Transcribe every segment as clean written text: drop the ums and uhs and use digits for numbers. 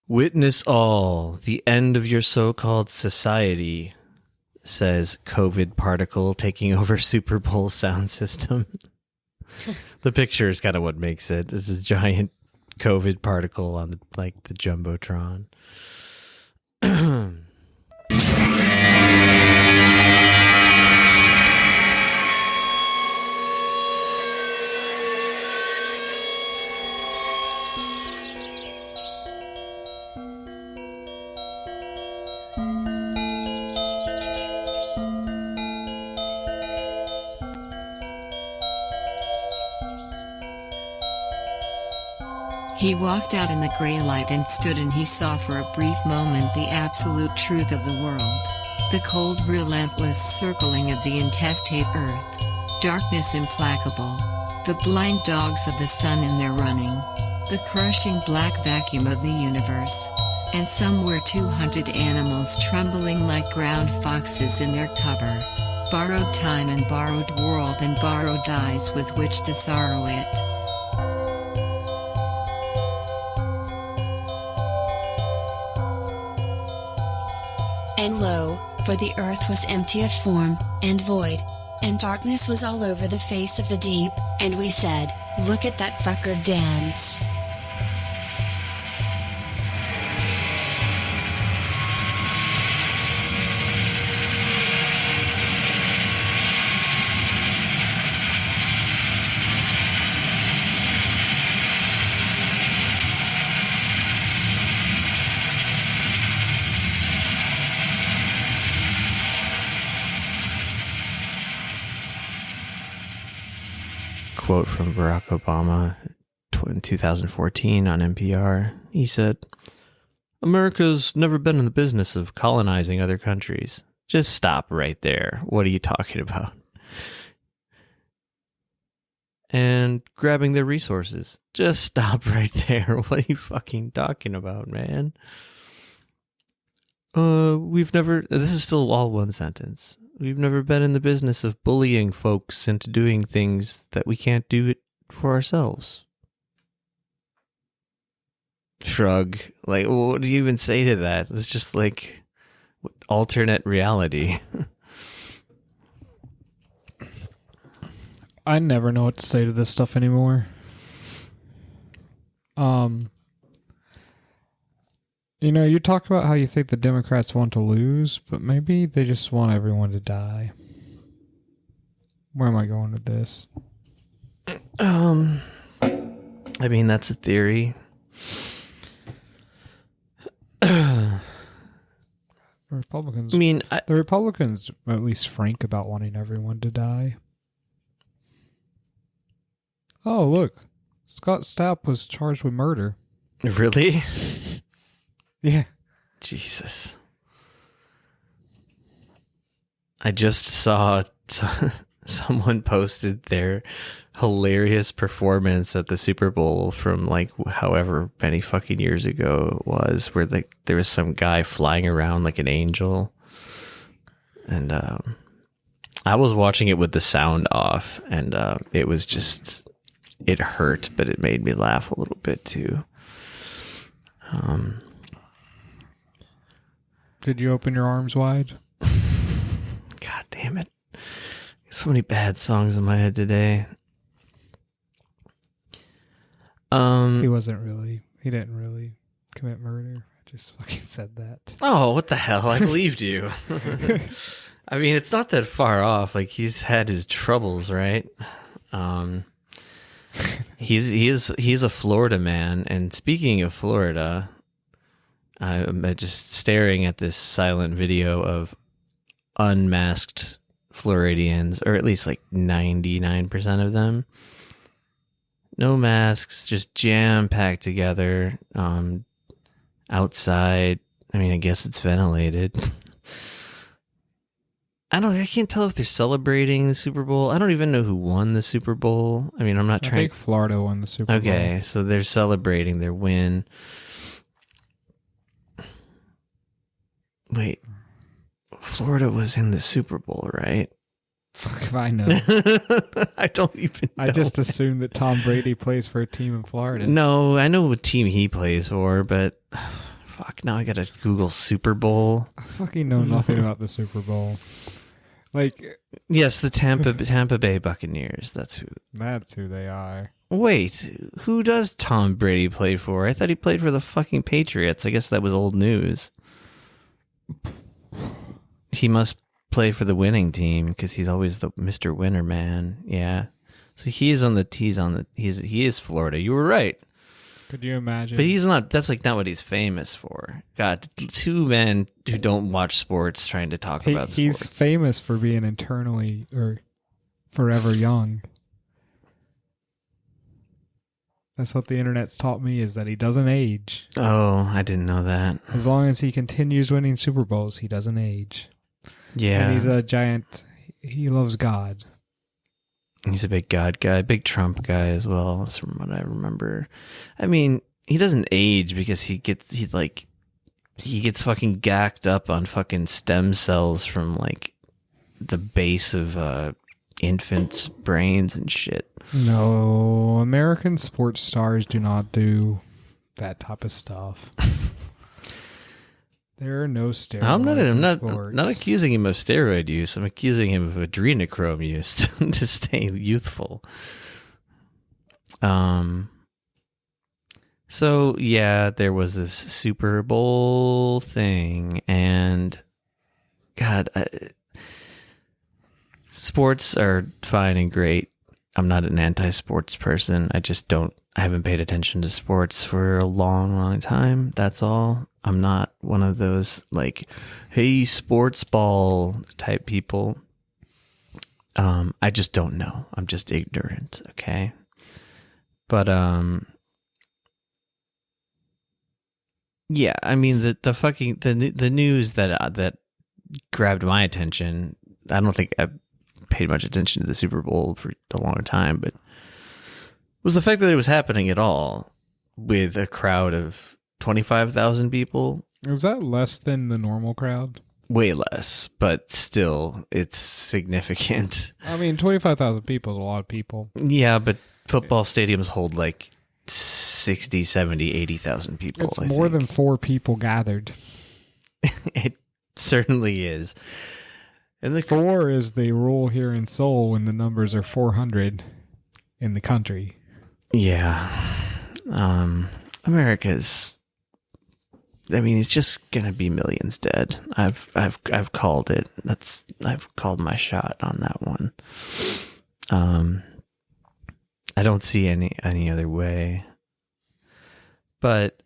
Witness all, the end of your so-called society, says COVID particle taking over Super Bowl sound system. The picture is kind of what makes it. This is a giant COVID particle on the Jumbotron. He walked out in the gray light and stood, and he saw for a brief moment the absolute truth of the world. The cold, relentless circling of the intestate earth. Darkness implacable. The blind dogs of the sun in their running. The crushing black vacuum of the universe. And somewhere 200 animals trembling like ground foxes in their cover. Borrowed time and borrowed world and borrowed eyes with which to sorrow it. And lo, for the earth was empty of form, and void, and darkness was all over the face of the deep, and we said, look at that fucker dance. Quote from Barack Obama in 2014 on NPR. He said, "America's never been in the business of colonizing other countries. Just stop right there. What are you talking about? And grabbing their resources. Just stop right there. What are you fucking talking about, man? We've never..." This is still all one sentence. "We've never been in the business of bullying folks into doing things that we can't do it for ourselves." Shrug. Like, what do you even say to that? It's just like alternate reality. I never know what to say to this stuff anymore. You know, you talk about how you think the Democrats want to lose, but maybe they just want everyone to die. Where am I going with this? I mean, that's a theory. The Republicans. I mean, the Republicans are at least frank about wanting everyone to die. Oh, look. Scott Stapp was charged with murder. Really? Yeah. Jesus. I just saw someone posted their hilarious performance at the Super Bowl from like however many fucking years ago it was, where like there was some guy flying around like an angel. And I was watching it with the sound off, and it was just, it hurt, but it made me laugh a little bit too. Did you open your arms wide? God damn it. So many bad songs in my head today. He didn't really commit murder. I just fucking said that. Oh, what the hell? I believed you. I mean, it's not that far off. Like, he's had his troubles, right? He's a Florida man, and speaking of Florida, I'm just staring at this silent video of unmasked Floridians, or at least like 99% of them. No masks, just jam-packed together outside. I mean, I guess it's ventilated. I can't tell if they're celebrating the Super Bowl. I don't even know who won the Super Bowl. I mean, I think Florida won the Super Bowl. Okay, so they're celebrating their win. Wait, Florida was in the Super Bowl, right? Fuck if I know. I don't even know. I just assumed that Tom Brady plays for a team in Florida. No, I know what team he plays for, but Fuck, now I gotta Google Super Bowl. I fucking know nothing about the Super Bowl. Like, Yes, the Tampa Bay Buccaneers. That's who they are. Wait, who does Tom Brady play for? I thought he played for the fucking Patriots. I guess that was old news. He must play for the winning team because he's always the Mr. Winner man. Yeah. So he is Florida. You were right. Could you imagine? But he's not, that's like not what he's famous for. God, two men who don't watch sports trying to talk about sports. He's famous for being eternally or forever young. That's what the internet's taught me, is that he doesn't age. Oh, I didn't know that. As long as he continues winning Super Bowls, he doesn't age. Yeah. And he's a giant, he loves God. He's a big God guy, big Trump guy as well. That's from what I remember. I mean, he doesn't age because he gets fucking gacked up on fucking stem cells from like the base of infants' brains and shit. No, American sports stars do not do that type of stuff. There are no steroids. I'm not accusing him of steroid use. I'm accusing him of adrenochrome use to stay youthful. So yeah, there was this Super Bowl thing, and God, sports are fine and great. I'm not an anti-sports person. I haven't paid attention to sports for a long, long time. That's all. I'm not one of those like, hey, sports ball type people. I just don't know. I'm just ignorant. Okay. But, yeah, I mean, the news that grabbed my attention, I don't think I paid much attention to the Super Bowl for a long time, but was the fact that it was happening at all with a crowd of 25,000 people. Was that less than the normal crowd? Way less, but still, it's significant. I mean, 25,000 people is a lot of people. Yeah, but football stadiums hold like 60, 70, 80,000 people. It's more than 4 people gathered. It certainly is. And 4 is the rule here in Seoul when the numbers are 400 in the country. Yeah. America's, I mean, it's just gonna be millions dead. I've called it. I've called my shot on that one. I don't see any other way. But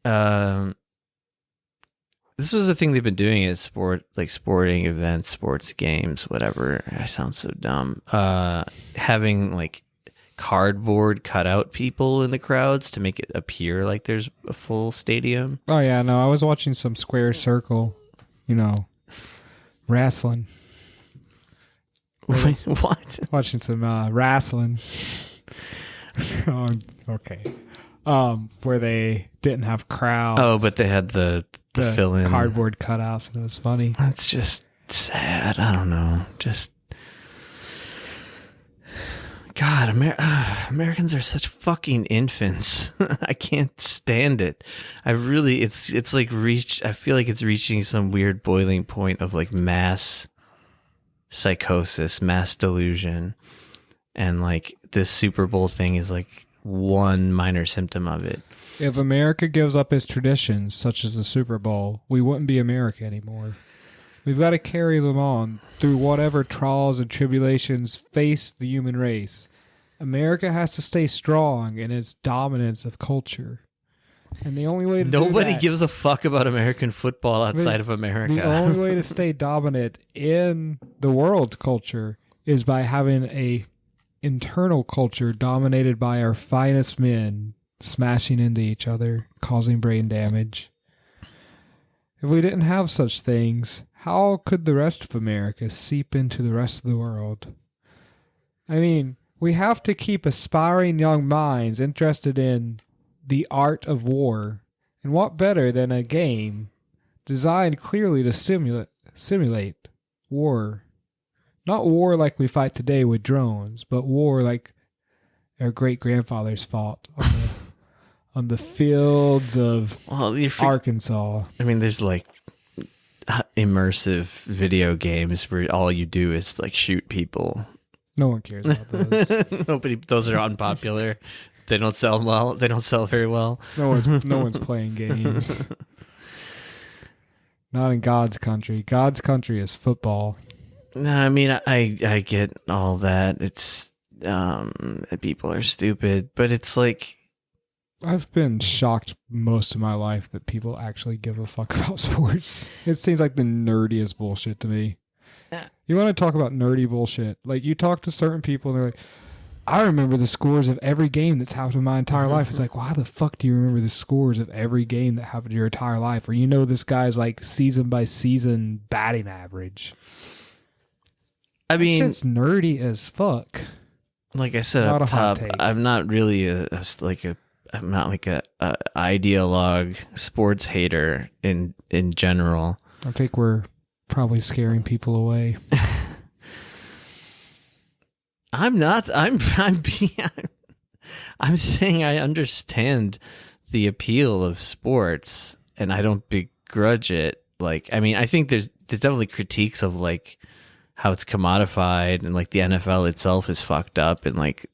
this was the thing they've been doing at sporting events, sports games, whatever. I sound so dumb. Having like cardboard cutout people in the crowds to make it appear like there's a full stadium. Oh yeah, no, I was watching some square circle, wrestling. Wait, what? Watching some wrestling. Okay. Where they didn't have crowds. Oh, but they had the fill-in cardboard cutouts, and it was funny. That's just sad. I don't know. Just God, Americans are such fucking infants. I can't stand it. It's like I feel like it's reaching some weird boiling point of like mass psychosis, mass delusion. And like this Super Bowl thing is like one minor symptom of it. If America gives up its traditions, such as the Super Bowl, we wouldn't be America anymore. We've got to carry them on through whatever trials and tribulations face the human race. America has to stay strong in its dominance of culture. And the only way to Nobody gives a fuck about American football outside of America. The only way to stay dominant in the world's culture is by having a internal culture dominated by our finest men smashing into each other, causing brain damage. If we didn't have such things, how could the rest of America seep into the rest of the world? I mean, we have to keep aspiring young minds interested in the art of war. And what better than a game designed clearly to simulate war? Not war like we fight today with drones, but war like our great-grandfathers fought on the fields of you're Arkansas. I mean, there's like immersive video games where all you do is like shoot people. No one cares about those. Those are unpopular. They don't sell well. They don't sell very well. No one's playing games. Not in God's country. God's country is football. No, I mean, I get all that. It's people are stupid, but it's like I've been shocked most of my life that people actually give a fuck about sports. It seems like the nerdiest bullshit to me. You want to talk about nerdy bullshit? Like, you talk to certain people and they're like, I remember the scores of every game that's happened in my entire life. It's like, why the fuck do you remember the scores of every game that happened in your entire life? Or this guy's like season by season batting average. I mean, it's nerdy as fuck. Like I said up top, I'm not really I'm not like a ideologue sports hater in general. I think we're probably scaring people away. I'm not. I'm saying I understand the appeal of sports, and I don't begrudge it. Like, I mean, I think there's definitely critiques of like how it's commodified, and like the NFL itself is fucked up, and like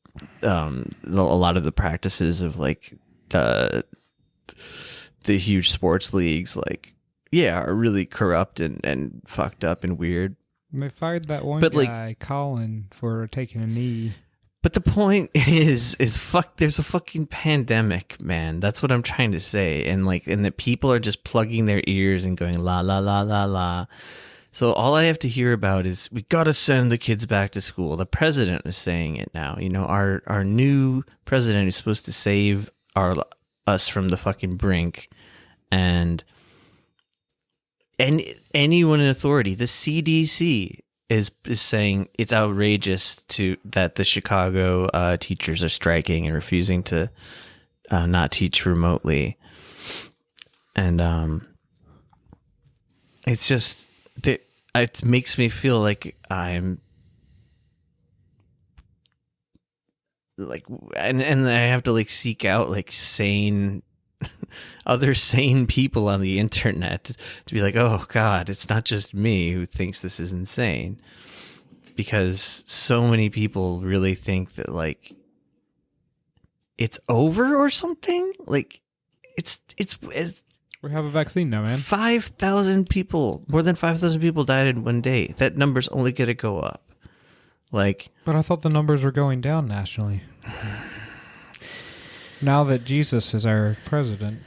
a lot of the practices of like the huge sports leagues, like are really corrupt and fucked up and weird. They fired that one guy, Colin, for taking a knee. But the point is fuck. There's a fucking pandemic, man. That's what I'm trying to say, and that people are just plugging their ears and going la la la la la. So all I have to hear about is we gotta send the kids back to school. The president is saying it now. Our new president is supposed to save us from the fucking brink, and anyone in authority, the CDC is saying it's outrageous that the Chicago teachers are striking and refusing to not teach remotely, and it's just that it makes me feel like I'm like, and I have to like seek out like other sane people on the internet to be like, oh God, it's not just me who thinks this is insane, because so many people really think that like it's over or something. Like it's we have a vaccine now, man. 5,000 people, more than 5,000 people died in one day. That number's only going to go up. Like, but I thought the numbers were going down nationally. Now that Jesus is our president.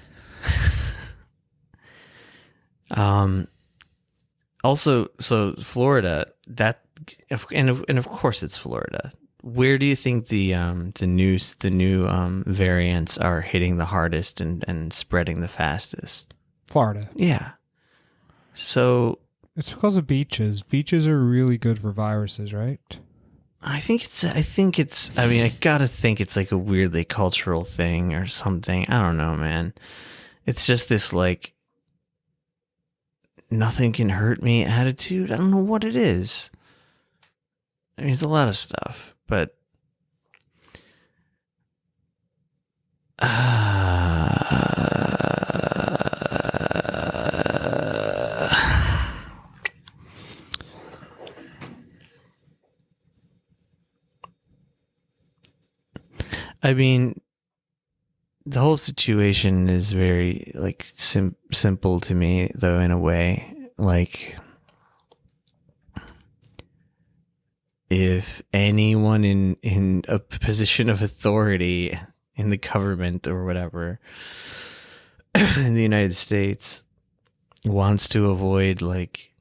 Also, so Florida, and of course it's Florida. Where do you think the new variants are hitting the hardest and spreading the fastest? Florida. Yeah. So it's because of beaches. Beaches are really good for viruses, right? I mean, I gotta think it's like a weirdly cultural thing or something. I don't know, man. It's just this like nothing can hurt me attitude. I don't know what it is. I mean, it's a lot of stuff, but I mean, the whole situation is very like simple to me, though, in a way. Like, if anyone in a position of authority in the government or whatever in the United States wants to avoid like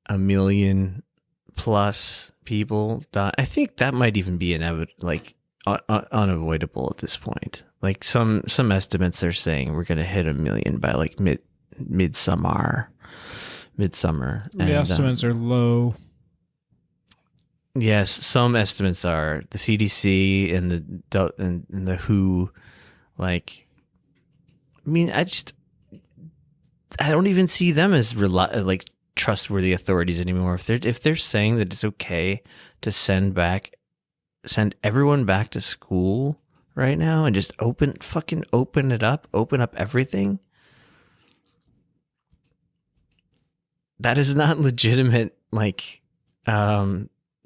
1 million plus people die, I think that might even be unavoidable at this point. Like some estimates are saying we're going to hit 1 million by like midsummer. The estimates are low. Yes, some estimates are. The CDC and the WHO, like, I mean, I don't even see them as trustworthy authorities anymore. If they're saying that it's okay to send everyone back to school right now and just open up everything. That is not legitimate, like,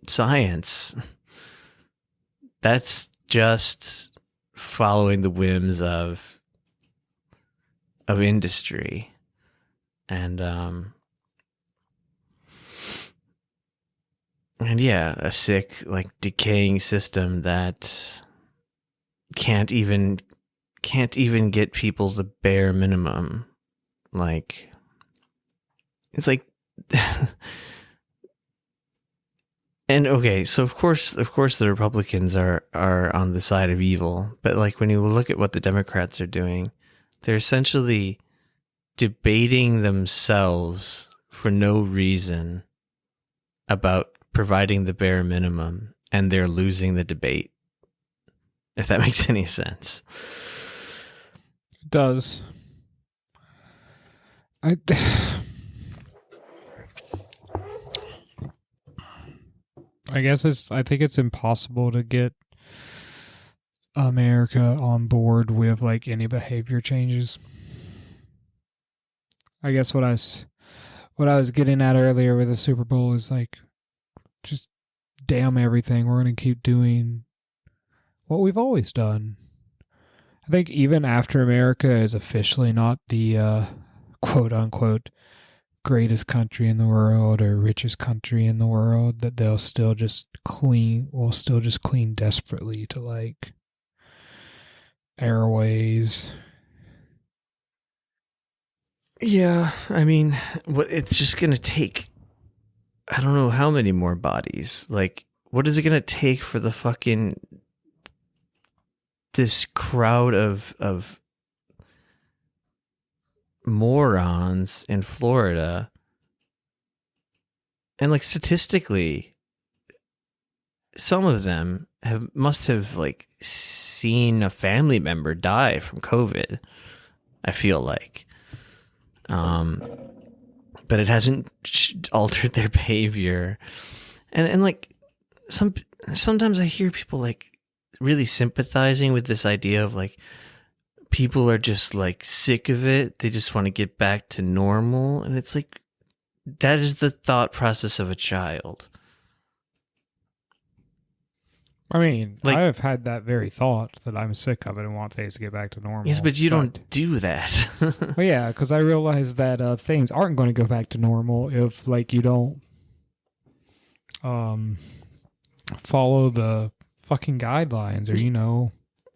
science. That's just following the whims of industry. And yeah, a sick, like, decaying system that can't even get people the bare minimum. Like, it's like, and okay, so of course the Republicans are on the side of evil, but like when you look at what the Democrats are doing, they're essentially debating themselves for no reason about providing the bare minimum, and they're losing the debate. If that makes any sense. It does. I guess I think it's impossible to get America on board with like any behavior changes. I guess what I was getting at earlier with the Super Bowl is like, just damn everything. We're going to keep doing what we've always done. I think even after America is officially not the quote unquote greatest country in the world or richest country in the world, that they'll still just clean desperately to like airways. Yeah, I mean, it's just going to take, I don't know how many more bodies. Like, what is it going to take for the fucking, this crowd of morons in Florida? And like, statistically, some of them must have like seen a family member die from COVID, I feel like. But it hasn't altered their behavior. And like, sometimes I hear people like really sympathizing with this idea of like, people are just like sick of it. They just want to get back to normal. And it's like, that is the thought process of a child. I mean, like, I've had that very thought that I'm sick of it and want things to get back to normal. Yes, but you don't do that. Well, yeah, because I realize that things aren't going to go back to normal if, like, you don't follow the fucking guidelines, or, you know.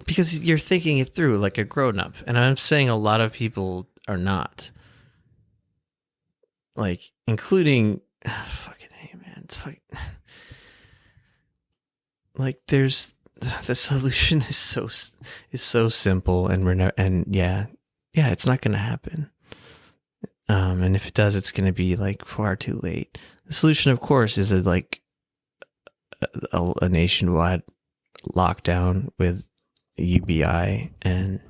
Because you're thinking it through like a grown-up. And I'm saying a lot of people are not. Like, including... fucking hey, man. It's fucking... Like, there's... The solution is so simple, and it's not going to happen. And if it does, it's going to be like far too late. The solution, of course, is a nationwide lockdown with UBI and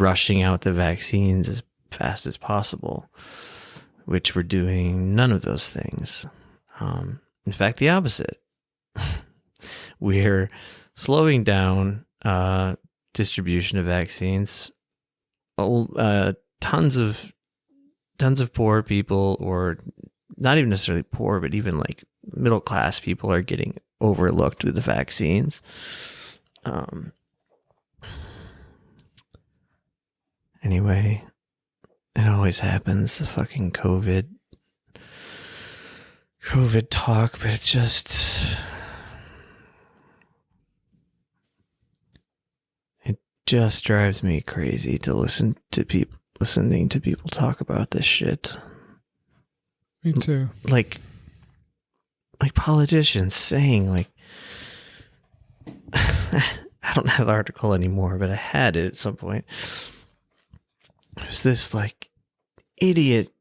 rushing out the vaccines as fast as possible, which we're doing none of those things. In fact, the opposite. We're slowing down distribution of vaccines. Tons of poor people, or not even necessarily poor, but even like middle class people, are getting overlooked with the vaccines. Anyway, it always happens. The fucking COVID talk, but it just drives me crazy to listening to people talk about this shit. Me too. Like politicians saying, like, I don't have the article anymore, but I had it at some point. There's this like idiot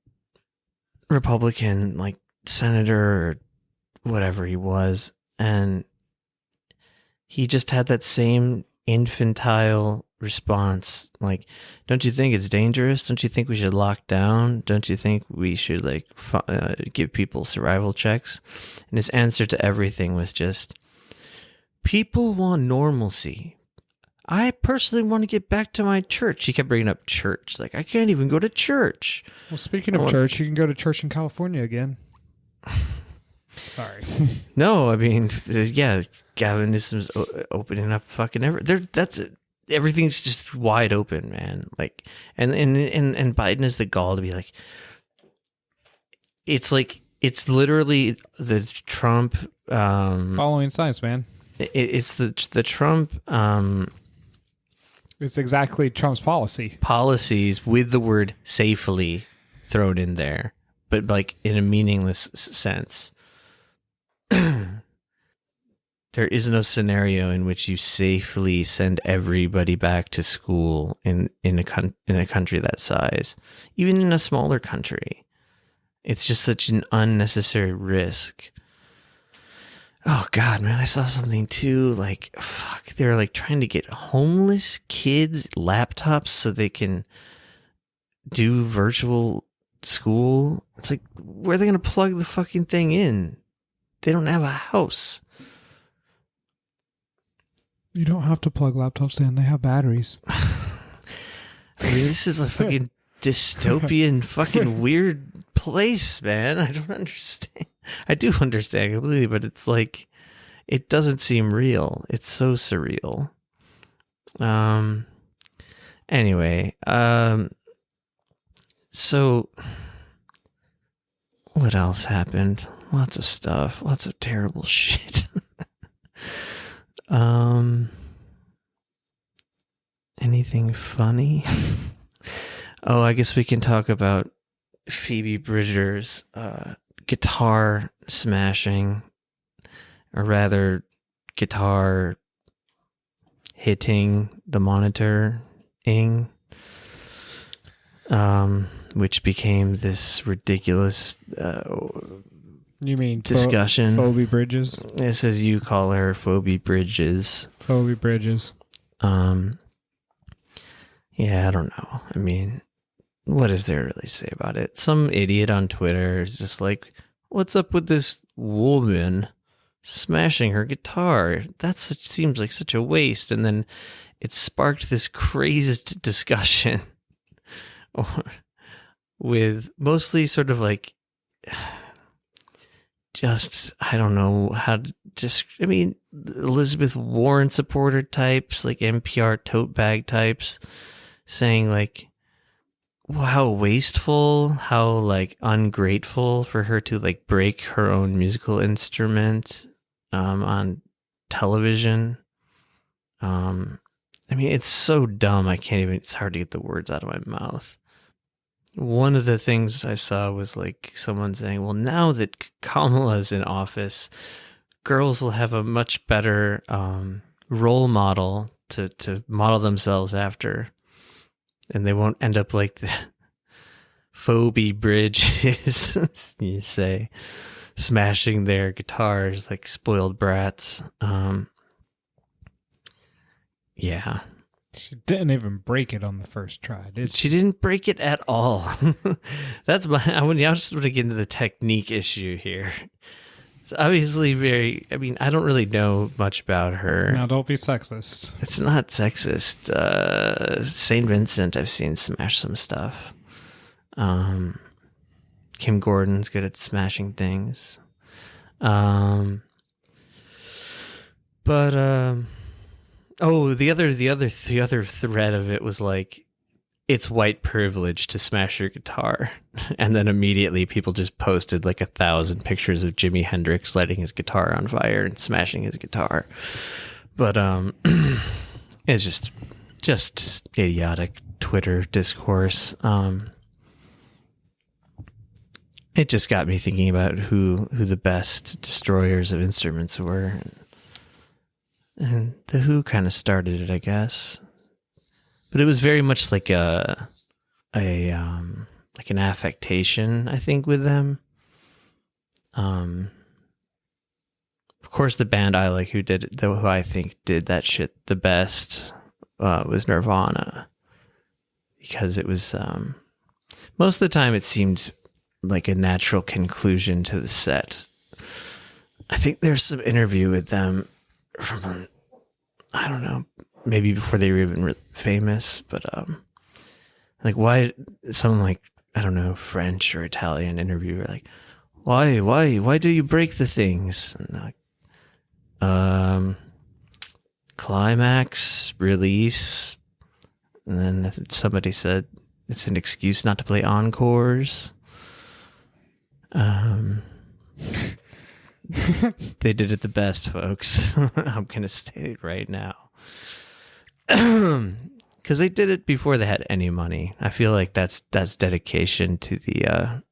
Republican, like, senator or whatever he was, and he just had that same infantile response, like, don't you think it's dangerous? Don't you think we should lock down? Don't you think we should like give people survival checks? And his answer to everything was just, people want normalcy. I personally want to get back to my church. She kept bringing up church. Like, I can't even go to church. Well, speaking of church, you can go to church in California again. Sorry. No, I mean, yeah, Gavin Newsom's opening up fucking everything's just wide open, man. Like, and Biden has the gall to be like, it's literally the Trump Following science, man. It's the Trump It's exactly Trump's policies with the word safely thrown in there, but like in a meaningless sense. There is no scenario in which you safely send everybody back to school in a country that size, even in a smaller country. It's just such an unnecessary risk. Oh God, man, I saw something too. Like, fuck, they're like trying to get homeless kids laptops so they can do virtual school. It's like, where are they going to plug the fucking thing in? They don't have a house. You don't have to plug laptops in. They have batteries. I mean, this is a fucking dystopian fucking weird place, man. I don't understand. I do understand completely, but it's like, it doesn't seem real. It's so surreal. Anyway, so what else happened? Lots of stuff. Lots of terrible shit. Anything funny? Oh, I guess we can talk about Phoebe Bridgers' guitar smashing, or rather, guitar hitting the monitor-ing, which became this ridiculous you mean discussion. Phoebe Bridges? This as you call her, Phoebe Bridges. Phoebe Bridges. Yeah, I don't know. I mean, what does there really say about it? Some idiot on Twitter is just like, what's up with this woman smashing her guitar? Seems like such a waste. And then it sparked this crazy discussion with mostly sort of like, just, I don't know how to just, I mean, Elizabeth Warren supporter types, like NPR tote bag types, saying like, how wasteful, how like ungrateful for her to like break her own musical instrument on television. I mean, it's so dumb. It's hard to get the words out of my mouth. One of the things I saw was like someone saying, well, now that Kamala's in office, girls will have a much better role model to model themselves after. And they won't end up like the Phoebe Bridges, you say, smashing their guitars like spoiled brats. Yeah. She didn't even break it on the first try, did she? She didn't break it at all. That's I just want to get into the technique issue here. It's obviously I don't really know much about her. Now, don't be sexist. It's not sexist. St. Vincent, I've seen smash some stuff. Kim Gordon's good at smashing things. The other thread of it was like, it's white privilege to smash your guitar. And then immediately people just posted like 1,000 pictures of Jimi Hendrix lighting his guitar on fire and smashing his guitar. But it's just idiotic Twitter discourse. It just got me thinking about who the best destroyers of instruments were. And the Who kind of started it, I guess. But it was very much like like an affectation, I think, with them. Of course, the band I like who I think did that shit the best was Nirvana, because it was most of the time it seemed like a natural conclusion to the set. I think there's some interview with them from I don't know, maybe before they were even famous, but like why someone like I don't know French or Italian interviewer like why do you break the things? And like, climax, release, and then somebody said it's an excuse not to play encores. They did it the best, folks. I'm gonna state it right now. Because they did it before they had any money. I feel like that's dedication to the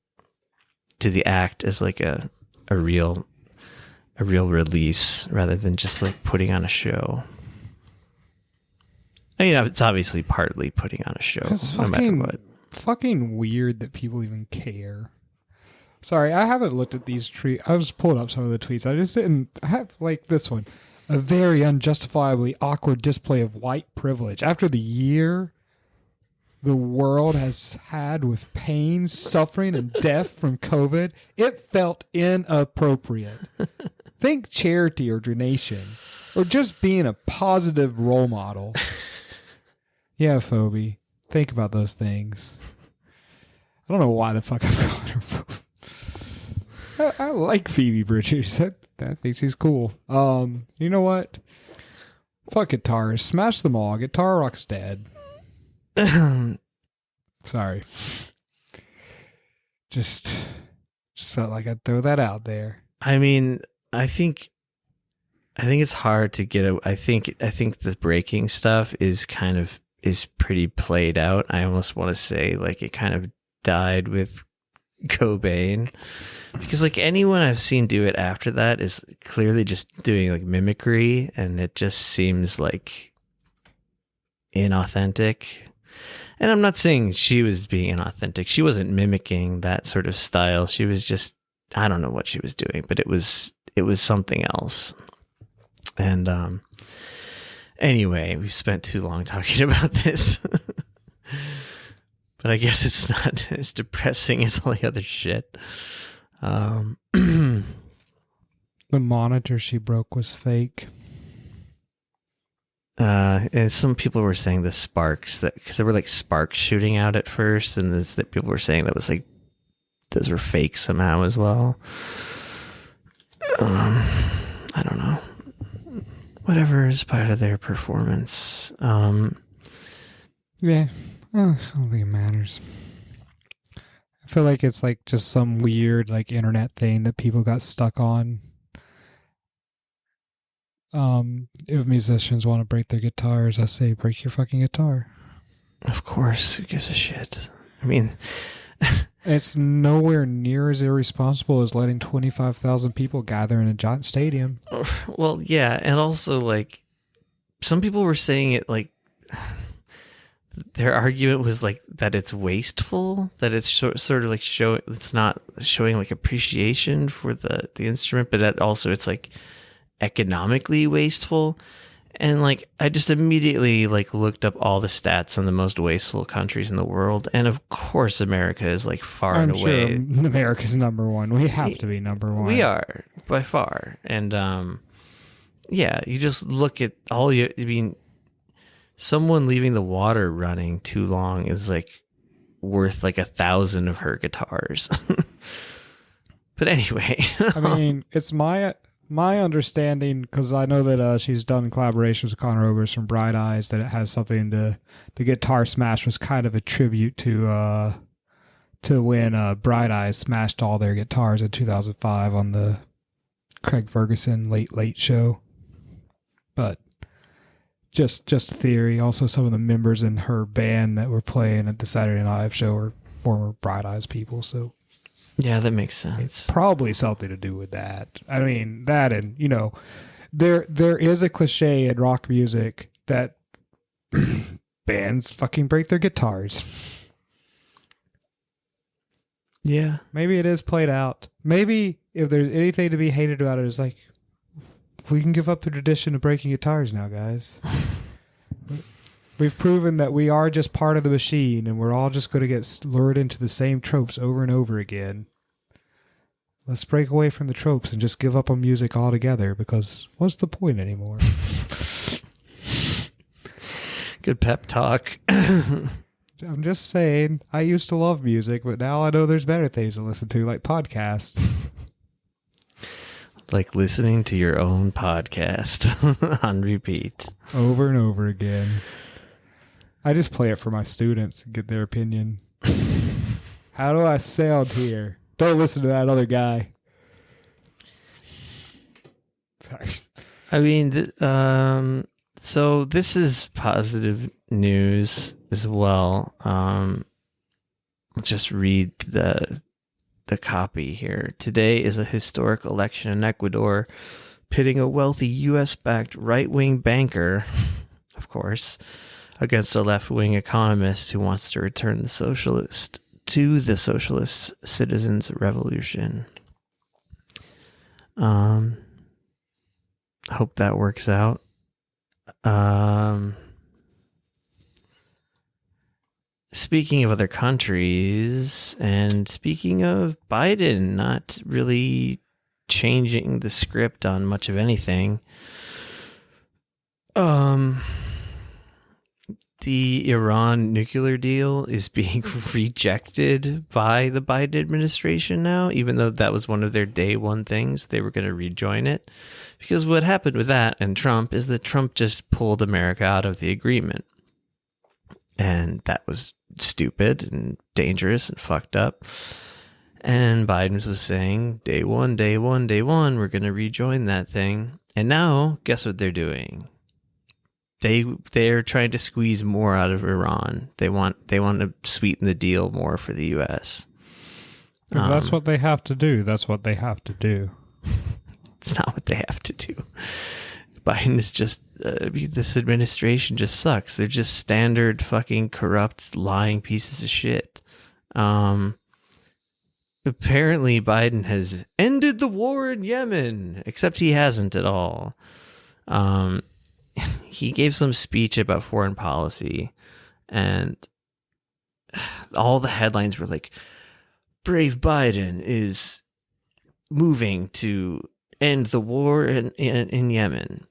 act as like a real release rather than just like putting on a show. I mean, it's obviously partly putting on a show, It's no matter what. fucking weird that people even care. Sorry, I haven't looked at these tweets. I was pulling up some of the tweets. I just didn't have like this one. A very unjustifiably awkward display of white privilege. After the year the world has had with pain, suffering, and death from COVID, it felt inappropriate. Think charity or donation, or just being a positive role model. Yeah, Phoebe, think about those things. I don't know why the fuck I'm calling her Phoebe. I like Phoebe Bridgers. I think she's cool. You know what? Fuck guitars. Smash them all. Guitar rock's dead. Sorry. Just felt like I'd throw that out there. I mean, I think it's hard to get. I think the breaking stuff is pretty played out. I almost want to say like it kind of died with Cobain, because like anyone I've seen do it after that is clearly just doing like mimicry, and it just seems like inauthentic. And I'm not saying she was being inauthentic. She wasn't mimicking that sort of style. She was just, I don't know what she was doing, but it was something else. And anyway, we spent too long talking about this. But I guess it's not as depressing as all the other shit. The monitor she broke was fake. And some people were saying the sparks, because there were like sparks shooting out at first, and that people were saying that was like those were fake somehow as well. I don't know. Whatever is part of their performance. Yeah. I don't think it matters. I feel like it's like just some weird like internet thing that people got stuck on. If musicians want to break their guitars, I say break your fucking guitar. Of course, who gives a shit? I mean, it's nowhere near as irresponsible as letting 25,000 people gather in a giant stadium. Well, yeah, and also like some people were saying it like their argument was like that it's wasteful, that it's sort of like it's not showing like appreciation for the instrument, but that also it's like economically wasteful. And like I just immediately like looked up all the stats on the most wasteful countries in the world, and of course America is like far and away. Sure America's number one. We have to be number one. We are by far. And yeah, you just look at I mean, someone leaving the water running too long is like worth like 1,000 of her guitars. But anyway, I mean, it's my understanding, because I know that she's done collaborations with Conor Oberst from Bright Eyes, that it has something to the Guitar Smash was kind of a tribute to when Bright Eyes smashed all their guitars in 2005 on the Craig Ferguson Late Show. But just a theory. Also, some of the members in her band that were playing at the Saturday Night Live show are former Bright Eyes people, so yeah, that makes sense. it's probably something to do with that. I mean, that, and you know, there is a cliche in rock music that bands fucking break their guitars. Yeah. Maybe it is played out. Maybe if there's anything to be hated about it, it's like, we can give up the tradition of breaking guitars now, guys. We've proven that we are just part of the machine, and we're all just going to get lured into the same tropes over and over again. Let's break away from the tropes and just give up on music altogether, because what's the point anymore? Good pep talk. I'm just saying, I used to love music, but now I know there's better things to listen to, like podcasts. Like listening to your own podcast on repeat. Over and over again. I just play it for my students and get their opinion. How do I sound here? Don't listen to that other guy. Sorry. I mean, so this is positive news as well. Let's just read the copy here. Today is a historic election in Ecuador, pitting a wealthy U.S.-backed right-wing banker, of course, against a left-wing economist who wants to return the socialist citizens' revolution. Hope that works out. Speaking of other countries, and speaking of Biden not really changing the script on much of anything, the Iran nuclear deal is being rejected by the Biden administration now, even though that was one of their day one things. They were going to rejoin it. Because what happened with that and Trump is that Trump just pulled America out of the agreement. And that was stupid and dangerous and fucked up. And Biden was saying, day one, we're going to rejoin that thing. And now, guess what they're doing? They're trying to squeeze more out of Iran. They want to sweeten the deal more for the U.S. If that's what they have to do. That's what they have to do. It's not what they have to do. Biden is just, this administration just sucks. They're just standard fucking corrupt, lying pieces of shit. Apparently Biden has ended the war in Yemen, except he hasn't at all. He gave some speech about foreign policy, and all the headlines were like, Brave Biden is moving to end the war in Yemen.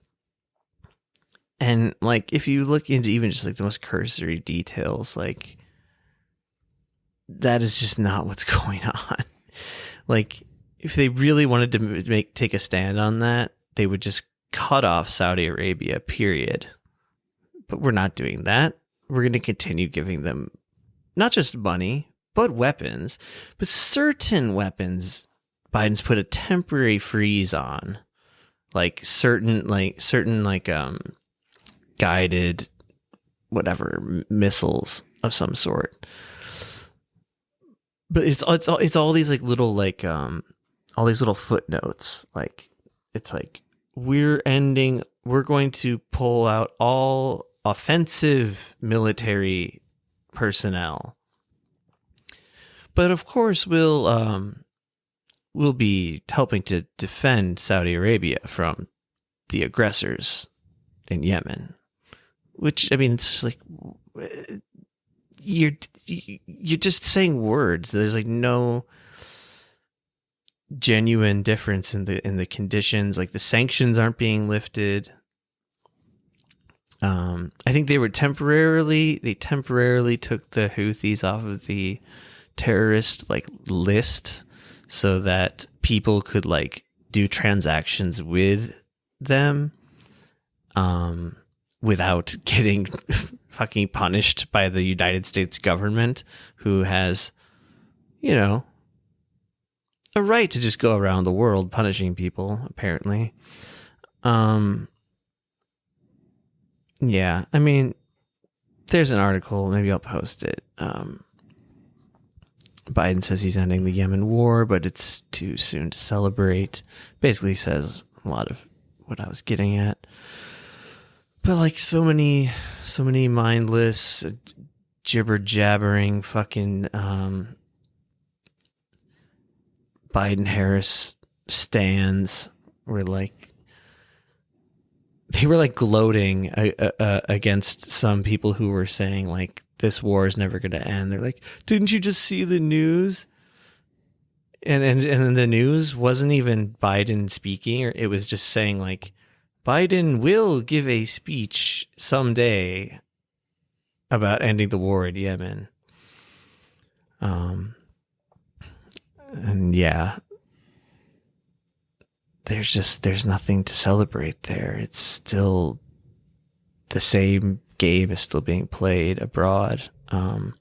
And like, if you look into even just like the most cursory details, like that is just not what's going on. Like, if they really wanted to take a stand on that, they would just cut off Saudi Arabia, period. But we're not doing that. We're going to continue giving them not just money, but weapons, but certain weapons. Biden's put a temporary freeze on, like certain guided whatever missiles of some sort. But it's all these like little like all these little footnotes. Like, it's like, we're going to pull out all offensive military personnel, but of course we'll be helping to defend Saudi Arabia from the aggressors in Yemen. Which, I mean, it's just like, you're just saying words. There's like no genuine difference in the conditions. Like, the sanctions aren't being lifted. I think they temporarily took the Houthis off of the terrorist like list, so that people could like do transactions with them without getting fucking punished by the United States government, who has, you know, a right to just go around the world punishing people, apparently. Yeah, I mean, there's an article, maybe I'll post it. Biden says he's ending the Yemen war, but it's too soon to celebrate. Basically says a lot of what I was getting at. But like, so many mindless, jibber-jabbering fucking Biden-Harris stands were like, they were like gloating against some people who were saying like, this war is never going to end. They're like, didn't you just see the news? And the news wasn't even Biden speaking, or it was just saying like, Biden will give a speech someday about ending the war in Yemen. And yeah, there's nothing to celebrate there. It's still the same game is still being played abroad. And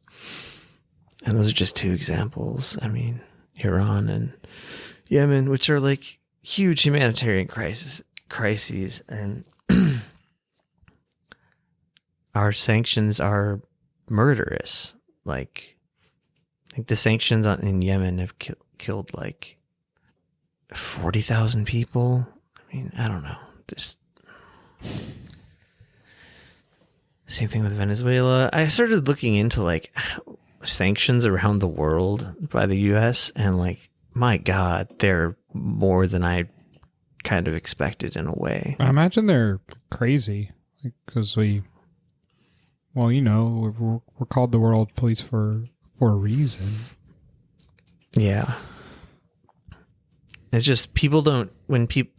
those are just two examples. I mean, Iran and Yemen, which are like huge humanitarian crises, and our sanctions are murderous. Like, I think the sanctions in Yemen have killed like 40,000 people. I mean, I don't know. Just same thing with Venezuela. I started looking into like sanctions around the world by the US, and like, my God, they're more than I kind of expected in a way. I imagine they're crazy because we're called the world police for a reason. Yeah. It's just when people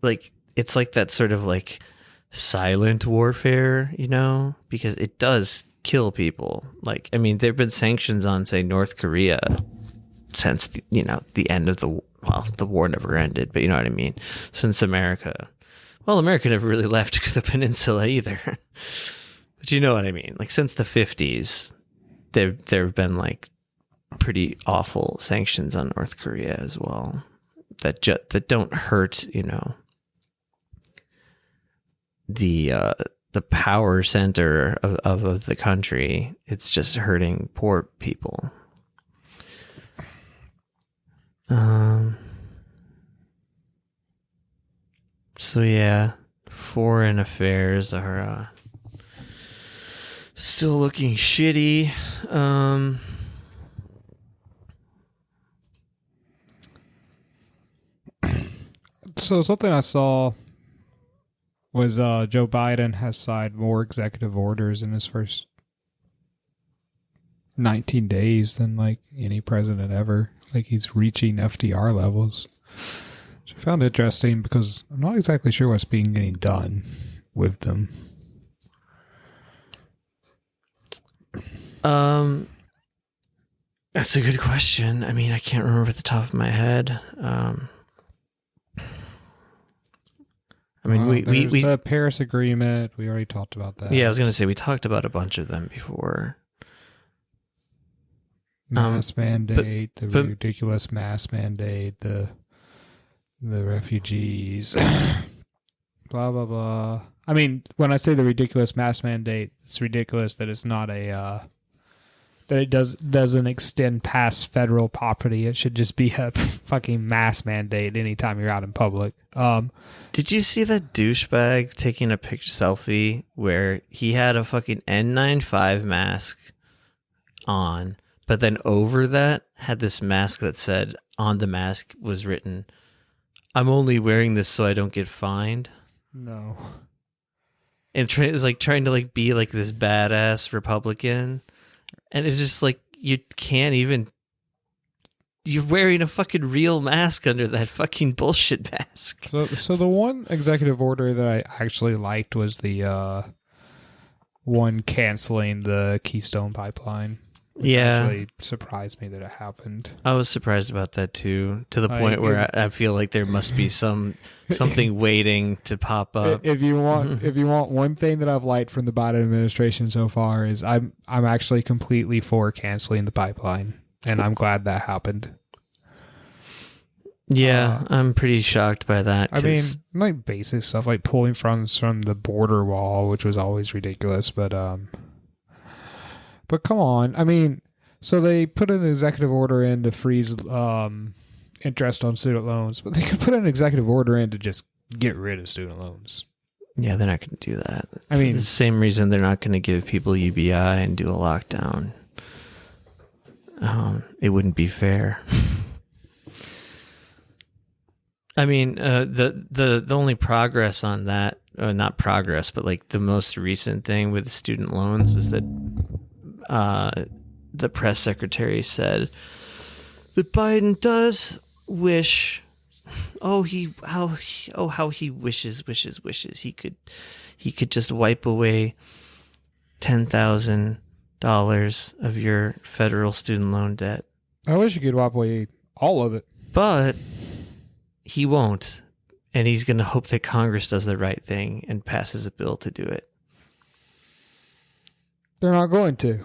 like, it's like that sort of like silent warfare, because it does kill people. Like, I mean, there've been sanctions on, say, North Korea since the end of the war never ended, but you know what I mean. Since America never really left the peninsula either. But you know what I mean. Like, since the 50s, there have been like pretty awful sanctions on North Korea as well. That don't hurt, the power center of the country. It's just hurting poor people. So yeah, foreign affairs are still looking shitty. So something I saw was Joe Biden has signed more executive orders in his first 19 days than like any president ever. Like, he's reaching FDR levels. Which I found interesting because I'm not exactly sure what's getting done with them. That's a good question. I mean, I can't remember at the top of my head. I mean, we the Paris Agreement. We already talked about that. Yeah, I was going to say we talked about a bunch of them before. Mass mandate, the ridiculous mass mandate, the refugees, blah blah blah. I mean, when I say the ridiculous mass mandate, it's ridiculous that it's not that it doesn't extend past federal property. It should just be a fucking mass mandate anytime you're out in public. Did you see that douchebag taking a selfie where he had a fucking N95 mask on, but then over that had this mask that said, on the mask was written, "I'm only wearing this so I don't get fined"? No. And it was like trying to like be like this badass Republican. And it's just like, you can't even, you're wearing a fucking real mask under that fucking bullshit mask. So the one executive order that I actually liked was the one canceling the Keystone Pipeline. Which actually surprised me that it happened. I was surprised about that too, to the point where I feel like there must be something waiting to pop up. If you want one thing that I've liked from the Biden administration so far is I'm actually completely for canceling the pipeline, and I'm glad that happened. Yeah, I'm pretty shocked by that. I mean, like basic stuff like pulling from the border wall, which was always ridiculous, but come on. I mean, so they put an executive order in to freeze interest on student loans, but they could put an executive order in to just get rid of student loans. Yeah, they're not going to do that. I mean, for the same reason they're not going to give people UBI and do a lockdown. It wouldn't be fair. I mean, the only progress on that, not progress, but like the most recent thing with student loans was that the press secretary said that Biden does wish. How he wishes he could just wipe away $10,000 of your federal student loan debt. I wish you could wipe away all of it. But he won't. And he's going to hope that Congress does the right thing and passes a bill to do it. They're not going to.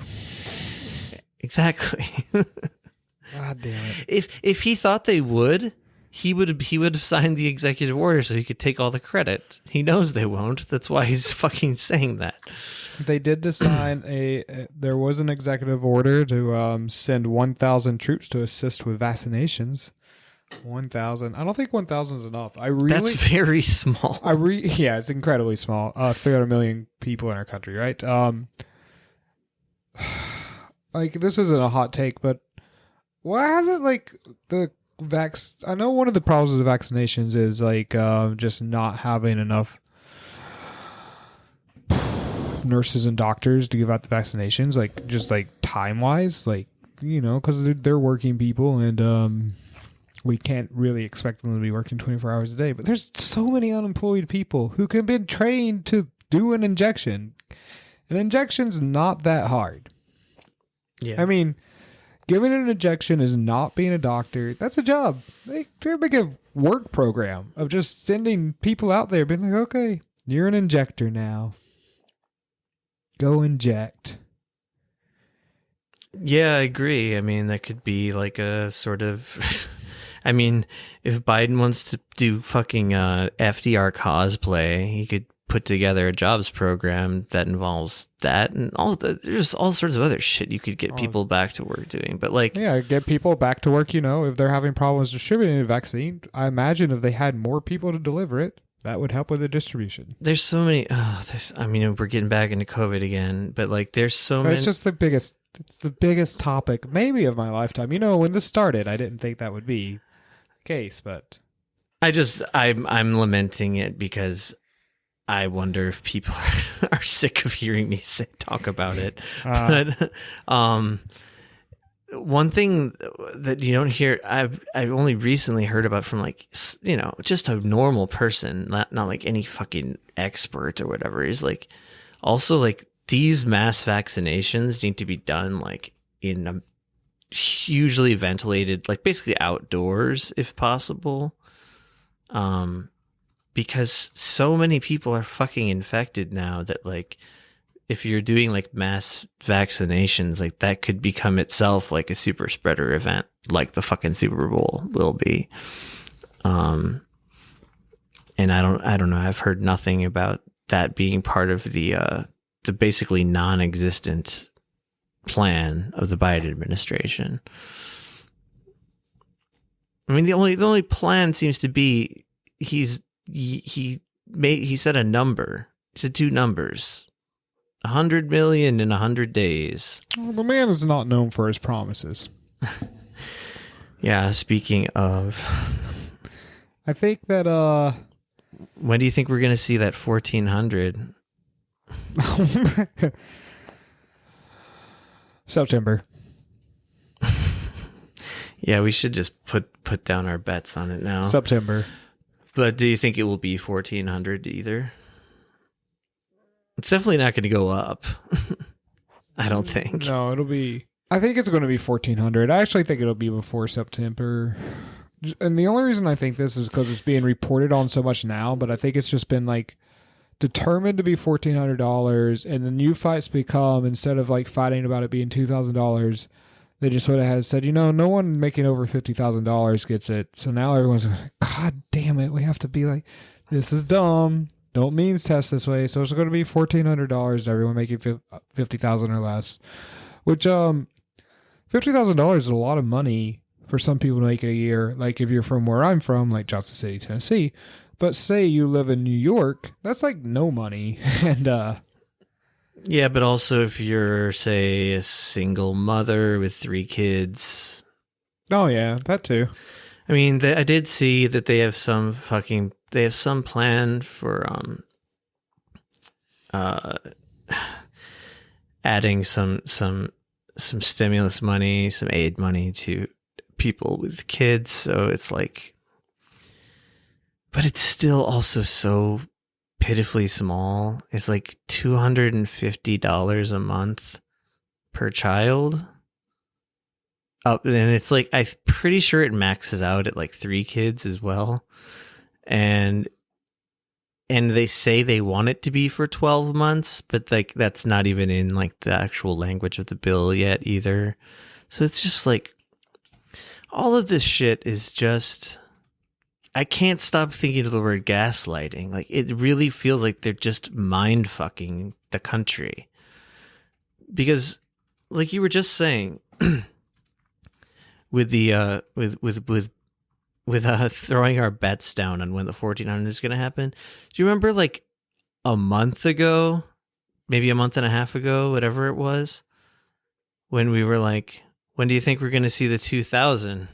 Exactly. God damn it. If he thought they would, he would have signed the executive order so he could take all the credit. He knows they won't. That's why he's fucking saying that. They did decide there was an executive order to send 1,000 troops to assist with vaccinations. 1,000. I don't think 1,000 is enough. That's very small. Yeah, it's incredibly small. 300 million people in our country, right? Like, this isn't a hot take, but why hasn't, like, I know one of the problems with the vaccinations is, like, just not having enough nurses and doctors to give out the vaccinations, like, just, like, time-wise, like, you know, because they're working people, and we can't really expect them to be working 24 hours a day. But there's so many unemployed people who can be trained to do an injection. An injection's not that hard. Yeah. I mean, giving an injection is not being a doctor. That's a job. They make a work program of just sending people out there being like, okay, you're an injector now. Go inject. Yeah, I agree. I mean, that could be like a sort of... I mean, if Biden wants to do fucking FDR cosplay, he could put together a jobs program that involves that and there's all sorts of other shit you could get people back to work doing. But like, yeah, get people back to work. You know, if they're having problems distributing a vaccine, I imagine if they had more people to deliver it, that would help with the distribution. There's so many. I mean, we're getting back into COVID again, but like, there's so many. It's just the biggest. It's the biggest topic maybe of my lifetime. You know, when this started, I didn't think that would be the case, but I'm lamenting it because I wonder if people are sick of hearing me talk about it. But one thing that you don't hear, I've only recently heard about from, like, you know, just a normal person, not like any fucking expert or whatever, is like, also like, these mass vaccinations need to be done like in a hugely ventilated, like basically outdoors if possible. Because so many people are fucking infected now that, like, if you're doing like mass vaccinations, like that could become itself like a super spreader event, like the fucking Super Bowl will be. And I don't know. I've heard nothing about that being part of the basically non-existent plan of the Biden administration. I mean, the only plan seems to be he said a number. He said two numbers. 100 million in 100 days. Well, the man is not known for his promises. Yeah, speaking of, I think that when do you think we're going to see that 1400? September. Yeah, we should just put down our bets on it now. September. But do you think it will be 1400 either? It's definitely not going to go up. I don't think. No, I think it's going to be 1400. I actually think it'll be before September. And the only reason I think this is because it's being reported on so much now, but I think it's just been like determined to be $1,400, and the new fights become, instead of like fighting about it being $2,000, they just would have said, you know, no one making over $50,000 gets it. So now everyone's like, God damn it, we have to be like, this is dumb. Don't means test this way. So it's going to be $1,400 to everyone making $50,000 or less, which $50,000 is a lot of money for some people to make it a year. Like if you're from where I'm from, like Johnson City, Tennessee, but say you live in New York, that's like no money. And yeah, but also if you're, say, a single mother with 3 kids. Oh yeah, that too. I mean, I did see that they have some plan for adding some stimulus money, some aid money to people with kids, so it's like, but it's still also so pitifully small. It's like $250 a month per child. And it's like, I'm pretty sure it maxes out at like 3 kids as well. And they say they want it to be for 12 months, but like that's not even in like the actual language of the bill yet either. So it's just like, all of this shit is just, I can't stop thinking of the word gaslighting. Like, it really feels like they're just mind fucking the country. Because like you were just saying, with the throwing our bets down on when the 1400 is going to happen. Do you remember like a month ago, maybe a month and a half ago, whatever it was, when we were like, when do you think we're going to see the 2000?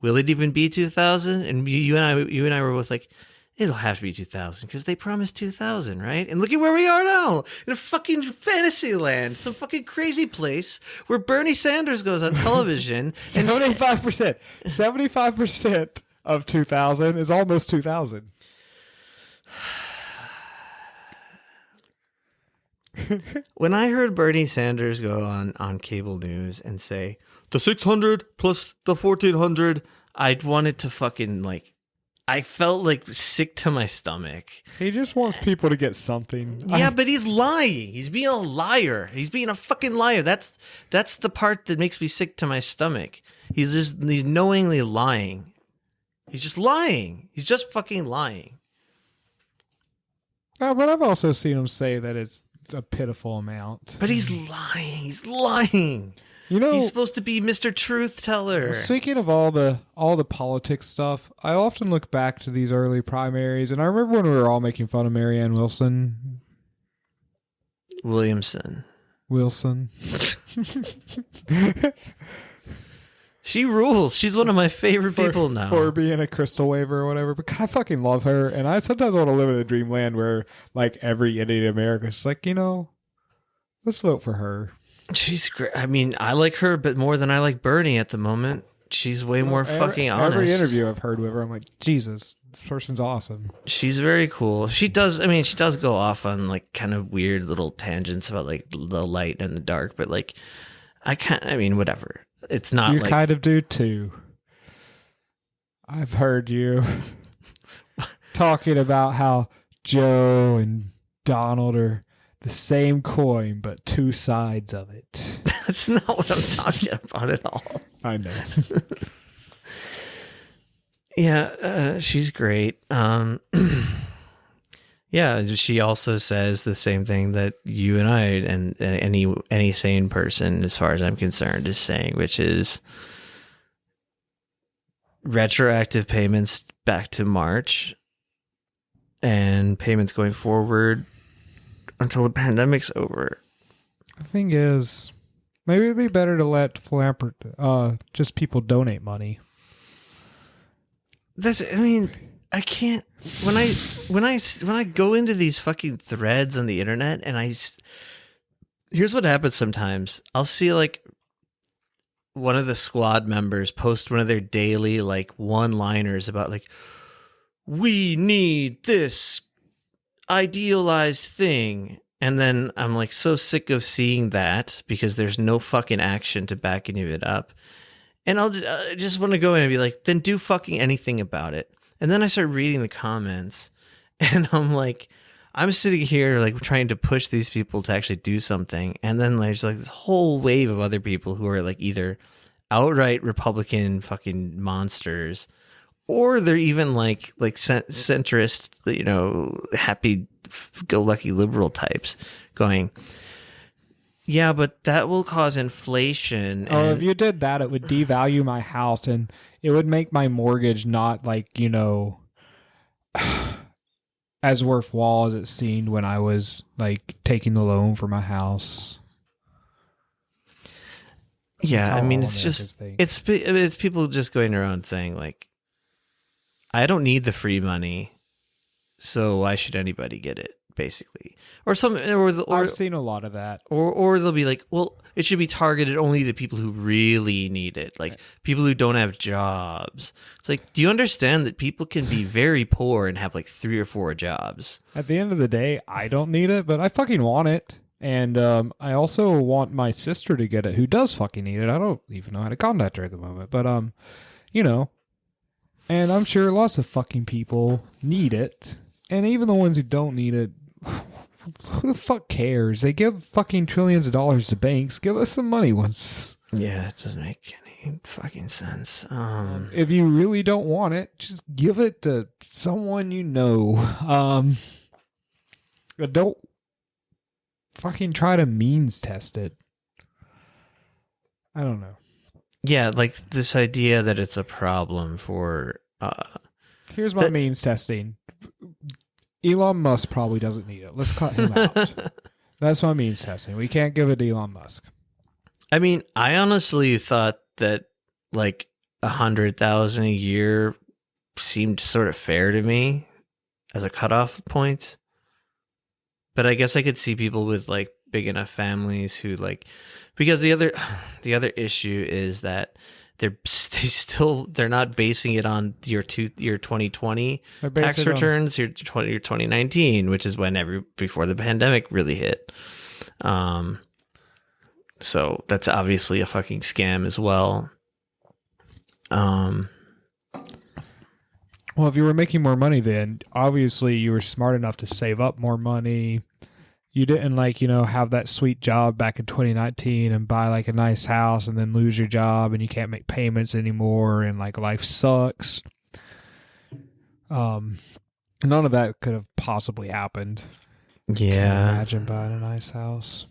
Will it even be 2000? And you and I were both like, it'll have to be 2000 because they promised 2000, right? And look at where we are now, in a fucking fantasy land, some fucking crazy place where Bernie Sanders goes on television. 75% of 2000 is almost 2000. When I heard Bernie Sanders go on cable news and say, the 600 plus the 1400, I wanted to fucking like, I felt like sick to my stomach. He just wants people to get something. Yeah, but he's lying. He's being a liar. He's being a fucking liar. That's the part that makes me sick to my stomach. He's knowingly lying. He's just lying. He's just fucking lying. But I've also seen him say that it's a pitiful amount. But he's lying. He's lying. You know, he's supposed to be Mr. Truth Teller. Speaking of all the politics stuff, I often look back to these early primaries, and I remember when we were all making fun of Marianne Wilson. Wilson. She rules. She's one of my favorite people now. For being a crystal waver or whatever. But God, I fucking love her. And I sometimes want to live in a dreamland where like every idiot in America is like, let's vote for her. She's great. I mean, I like her, but more than I like Bernie at the moment. She's way more fucking honest. Every interview I've heard with her, I'm like, Jesus, this person's awesome. She's very cool. She does go off on like kind of weird little tangents about like the light and the dark, but like, whatever. It's not You're like... kind of dude too. I've heard you talking about how Joe and Donald are the same coin, but two sides of it. That's not what I'm talking about at all. I know. Yeah, she's great. Yeah, she also says the same thing that you and I and any sane person, as far as I'm concerned, is saying, which is retroactive payments back to March and payments going forward until the pandemic's over. The thing is, maybe it'd be better to let just people donate money. I can't. When I go into these fucking threads on the internet, and here's what happens sometimes. I'll see like one of the squad members post one of their daily like one-liners about like, we need this idealized thing. And then I'm like so sick of seeing that because there's no fucking action to back any of it up. And I just want to go in and be like, then do fucking anything about it. And then I start reading the comments and I'm like, I'm sitting here like trying to push these people to actually do something. And then there's like this whole wave of other people who are like either outright Republican fucking monsters, or they're even like centrist, happy-go-lucky liberal types going, yeah, but that will cause inflation. Oh, if you did that, it would devalue my house and it would make my mortgage not like, as worthwhile as it seemed when I was like taking the loan for my house. Yeah, I mean, it's just, it's people just going around saying like, I don't need the free money, so why should anybody get it? basically. Or I've seen a lot of that. Or they'll be like, well, it should be targeted only to people who really need it, like people who don't have jobs. It's like, do you understand that people can be very poor and have like 3 or 4 jobs? At the end of the day, I don't need it, but I fucking want it. And I also want my sister to get it, who does fucking need it. I don't even know how to contact her at the moment. But, you know, and I'm sure lots of fucking people need it. And even the ones who don't need it, who the fuck cares? They give fucking trillions of dollars to banks. Give us some money once. Yeah, it doesn't make any fucking sense. If you really don't want it, just give it to someone you know. Don't fucking try to means test it. I don't know. Yeah, like this idea that it's a problem for... Here's my means testing. Elon Musk probably doesn't need it. Let's cut him out. That's my means testing. We can't give it to Elon Musk. I mean, I honestly thought that like 100,000 a year seemed sort of fair to me as a cutoff point. But I guess I could see people with like big enough families who like, because the other issue is that they're not basing it on your 2020 tax returns, your 2019, which is when before the pandemic really hit. So that's obviously a fucking scam as well. Well, if you were making more money, then obviously you were smart enough to save up more money. You didn't have that sweet job back in 2019 and buy like a nice house and then lose your job and you can't make payments anymore and like life sucks. None of that could have possibly happened. Yeah. Can't imagine buying a nice house.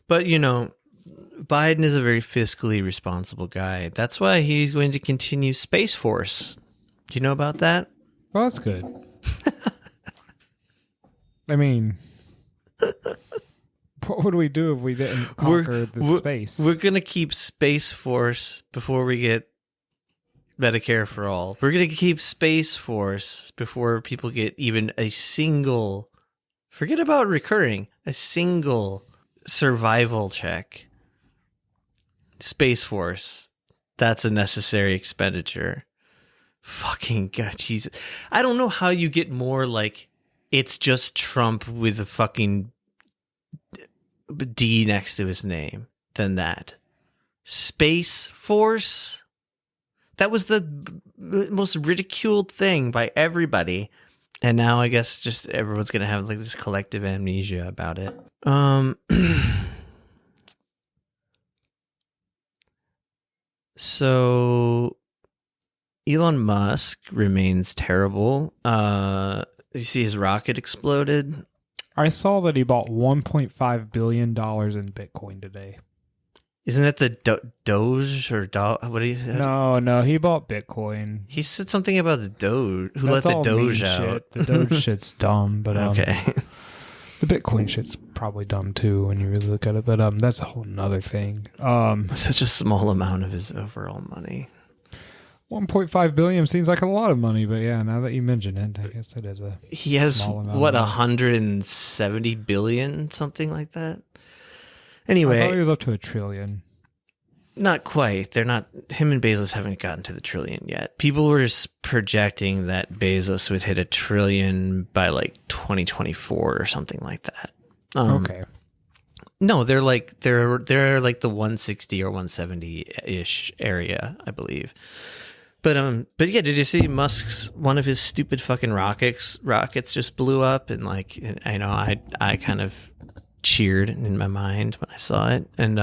But, Biden is a very fiscally responsible guy. That's why he's going to continue Space Force. Do you know about that? Well, that's good. I mean... What would we do if we didn't conquer the space? We're going to keep Space Force before we get Medicare for all. We're going to keep Space Force before people get even a single, forget about recurring, a single survival check. Space Force. That's a necessary expenditure. Fucking God, Jesus. I don't know how you get more like, it's just Trump with a fucking D next to his name than that. Space Force? That was the most ridiculed thing by everybody. And now I guess just everyone's going to have like this collective amnesia about it. So Elon Musk remains terrible. You see his rocket exploded? I saw that he bought $1.5 billion in Bitcoin today. Isn't it the Doge or what do you say? No, he bought Bitcoin. He said something about the Doge. Who That's let the all mean Doge out? shit. The Doge shit's dumb, but okay. The Bitcoin shit's probably dumb too when you really look at it. But that's a whole nother thing. Such a small amount of his overall money. 1.5 billion seems like a lot of money, but yeah, now that you mention it, I guess it is a. He has what 170 billion, something like that. Anyway, I thought he was up to $1 trillion. Not quite. They're not. Him and Bezos haven't gotten to the trillion yet. People were just projecting that Bezos would hit $1 trillion by like 2024 or something like that. Okay. No, they're like the 160 or 170 ish area, I believe. But yeah, did you see Musk's one of his stupid fucking rockets just blew up, and like I know I kind of cheered in my mind when I saw it, and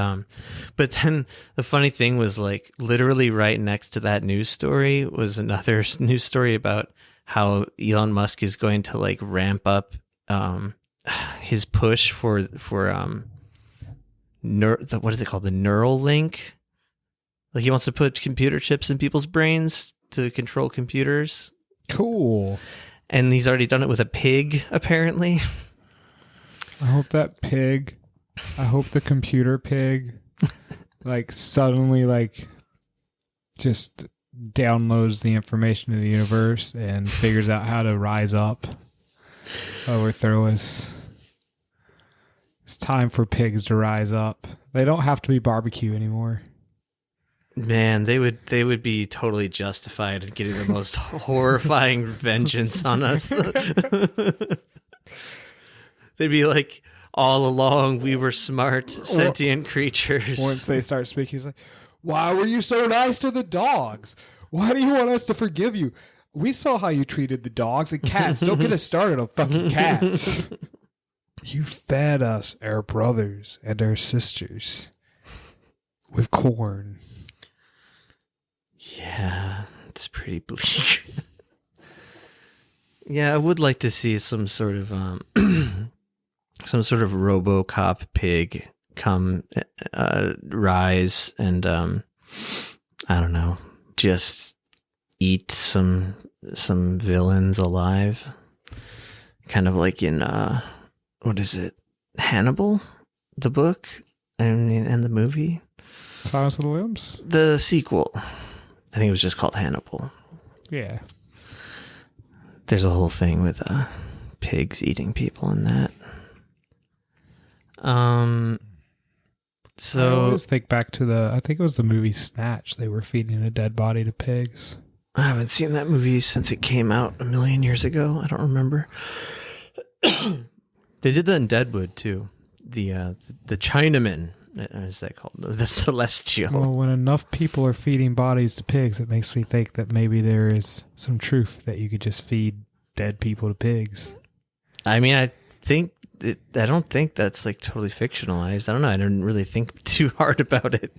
but then the funny thing was like literally right next to that news story was another news story about how Elon Musk is going to like ramp up his push for what is it called, the neural link. Like he wants to put computer chips in people's brains to control computers. Cool. And he's already done it with a pig, apparently. I hope the computer pig, like suddenly like just downloads the information of the universe and figures out how to rise up. overthrow us. It's time for pigs to rise up. They don't have to be barbecue anymore. Man, they would be totally justified in getting the most horrifying vengeance on us. They'd be like, all along we were smart, sentient creatures. Once they start speaking, he's like, why were you so nice to the dogs? Why do you want us to forgive you? We saw how you treated the dogs and cats. Don't get us started on fucking cats. You fed us, our brothers and our sisters, with corn. Yeah, it's pretty bleak. Yeah, I would like to see some sort of RoboCop pig come rise and I don't know, just eat some villains alive. Kind of like in what is it? Hannibal, the book, and the movie. Silence of the Lambs? The sequel. I think it was just called Hannibal. Yeah. There's a whole thing with pigs eating people in that. So I always think back to I think it was the movie Snatch. They were feeding a dead body to pigs. I haven't seen that movie since it came out a million years ago. I don't remember. They did that in Deadwood too. The Chinaman, is that called? The Celestial. Well, when enough people are feeding bodies to pigs, it makes me think that maybe there is some truth that you could just feed dead people to pigs. I mean, I don't think that's like totally fictionalized. I don't know. I didn't really think too hard about it.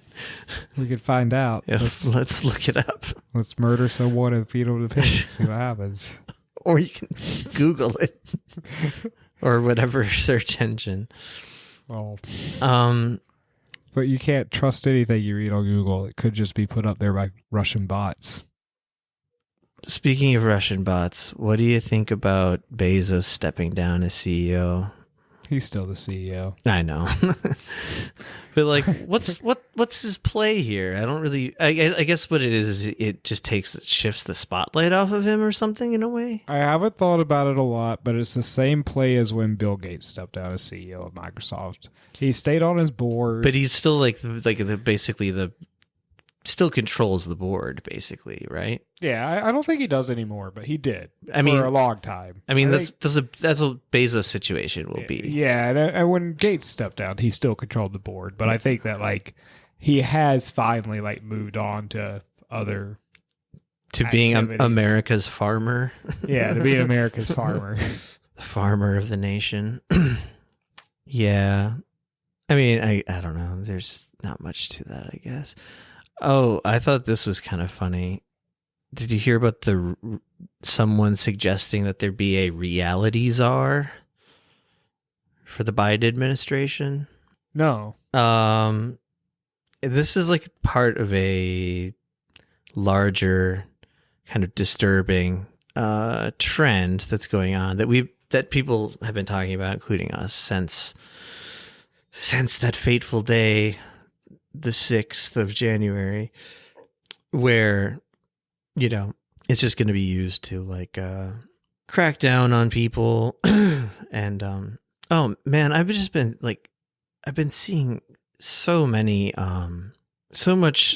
We could find out. Yeah, let's look it up. Let's murder someone and feed them to pigs. See what happens. Or you can just Google it. Or whatever search engine. Well, but you can't trust anything you read on Google. It could just be put up there by Russian bots. Speaking of Russian bots, what do you think about Bezos stepping down as CEO? He's still the CEO. I know. But like, what's his play here? I don't really. I guess what it is it just shifts the spotlight off of him or something in a way. I haven't thought about it a lot, but it's the same play as when Bill Gates stepped down as CEO of Microsoft. He stayed on his board, but he's still still controls the board, basically, right? Yeah, I don't think he does anymore, but he did. I mean, for a long time. I mean, that's a Bezos situation will be. Yeah, and when Gates stepped down, he still controlled the board, but I think that like he has finally like moved on to other being activities. America's farmer. Yeah, to being America's farmer, farmer of the nation. Yeah, I mean, I don't know. There's not much to that, I guess. Oh, I thought this was kind of funny. Did you hear about someone suggesting that there be a reality czar for the Biden administration? No. This is like part of a larger kind of disturbing trend that's going on that people have been talking about, including us, since that fateful day, the 6th of January, where, you know, it's just going to be used to like crack down on people. And oh man, I've been seeing so much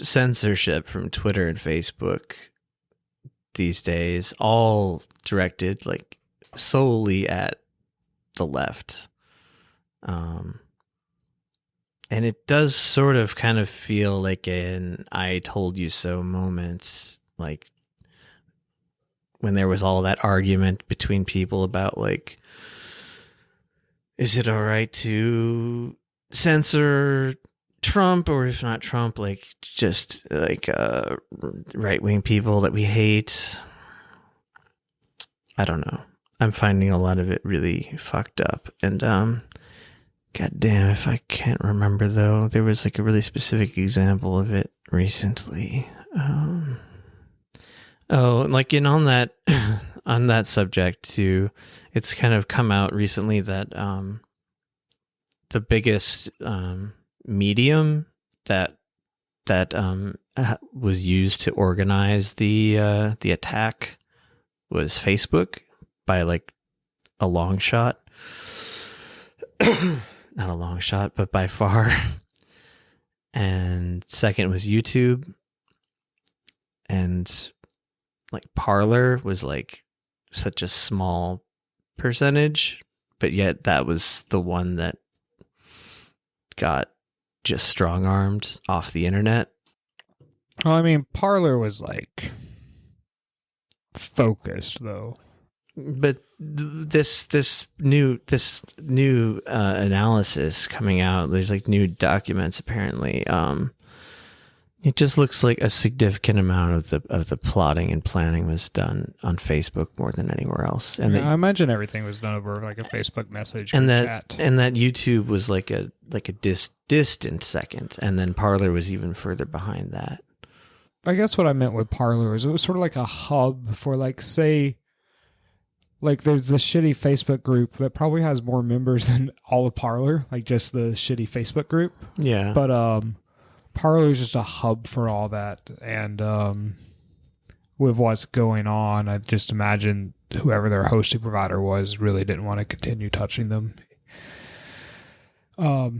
censorship from Twitter and Facebook these days, all directed like solely at the left. And it does sort of kind of feel like an I told you so moment, like when there was all that argument between people about like, is it all right to censor Trump, or if not Trump, like just like right-wing people that we hate? I don't know. I'm finding a lot of it really fucked up. And God damn, if I can't remember though, there was like a really specific example of it recently. Like on that subject too, it's kind of come out recently that the biggest medium that was used to organize the attack was Facebook, by like a long shot. Not a long shot, but by far. And second was YouTube. And like Parler was like such a small percentage, but yet that was the one that got just strong-armed off the internet. Well, I mean, Parler was like focused though. But this new analysis coming out, there's like new documents apparently. It just looks like a significant amount of the plotting and planning was done on Facebook more than anywhere else. And I imagine everything was done over like a Facebook message and chat. And that YouTube was like a distant second, and then Parler was even further behind that. I guess what I meant with Parler is it was sort of like a hub for like, say, like there's the shitty Facebook group that probably has more members than all of Parler, like just the shitty Facebook group. Yeah. But Parler is just a hub for all that. And with what's going on, I just imagine whoever their hosting provider was really didn't want to continue touching them. Not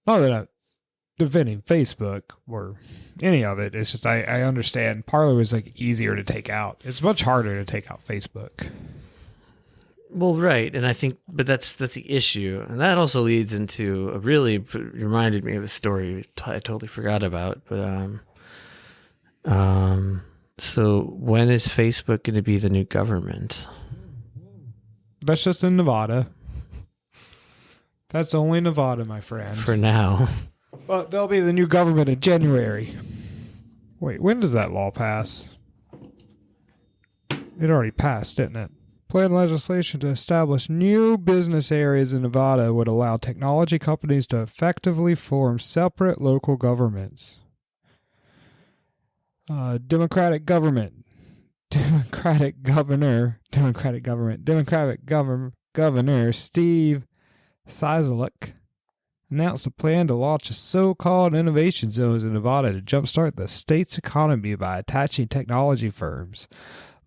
that I'm defending Facebook or any of it. It's just I understand Parler was like easier to take out. It's much harder to take out Facebook. Well, right, and I think, but that's the issue, and that also leads into reminded me of a story I totally forgot about. But so when is Facebook going to be the new government? That's just in Nevada. That's only Nevada, my friend. For now. But they'll be the new government in January. Wait, when does that law pass? It already passed, didn't it? Planned legislation to establish new business areas in Nevada would allow technology companies to effectively form separate local governments. Democratic governor Steve Ceaseless announced a plan to launch a so-called innovation zones in Nevada to jumpstart the state's economy by attaching technology firms.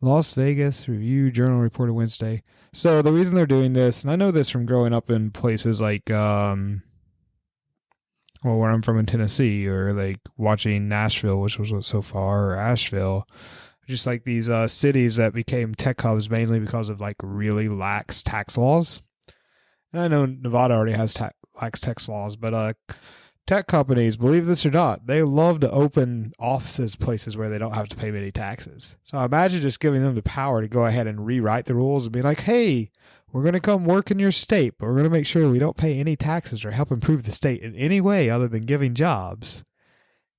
Las Vegas Review-Journal reported Wednesday. So the reason they're doing this, and I know this from growing up in places like, where I'm from in Tennessee, or like watching Nashville, which was so far, or Asheville, just like these cities that became tech hubs mainly because of like really lax tax laws. And I know Nevada already has lax tax laws, but tech companies, believe this or not, they love to open offices places where they don't have to pay many taxes. So imagine just giving them the power to go ahead and rewrite the rules and be like, hey, we're going to come work in your state, but we're going to make sure we don't pay any taxes or help improve the state in any way other than giving jobs,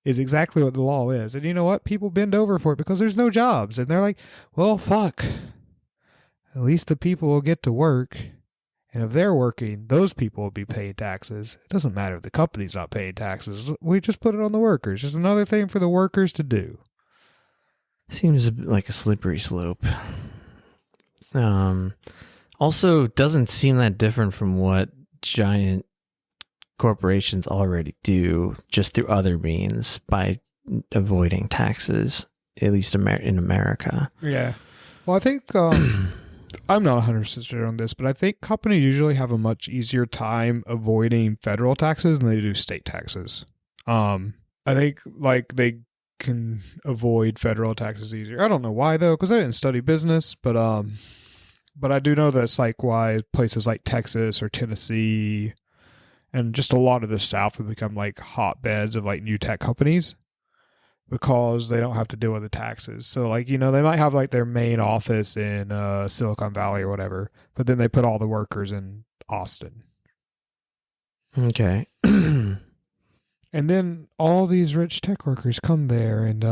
is exactly what the law is. And you know what? People bend over for it because there's no jobs. And they're like, well, fuck. At least the people will get to work. And if they're working, those people will be paying taxes. It doesn't matter if the company's not paying taxes. We just put it on the workers. Just another thing for the workers to do. Seems like a slippery slope. Also, doesn't seem that different from what giant corporations already do, just through other means by avoiding taxes, at least in America. Yeah. Well, I think... I'm not 100% sure on this, but I think companies usually have a much easier time avoiding federal taxes than they do state taxes. I think like they can avoid federal taxes easier. I don't know why though, because I didn't study business, but I do know that's like why places like Texas or Tennessee and just a lot of the South have become like hotbeds of like new tech companies. Because they don't have to deal with the taxes. So, like, you know, they might have, like, their main office in Silicon Valley or whatever, but then they put all the workers in Austin. Okay. And then all these rich tech workers come there and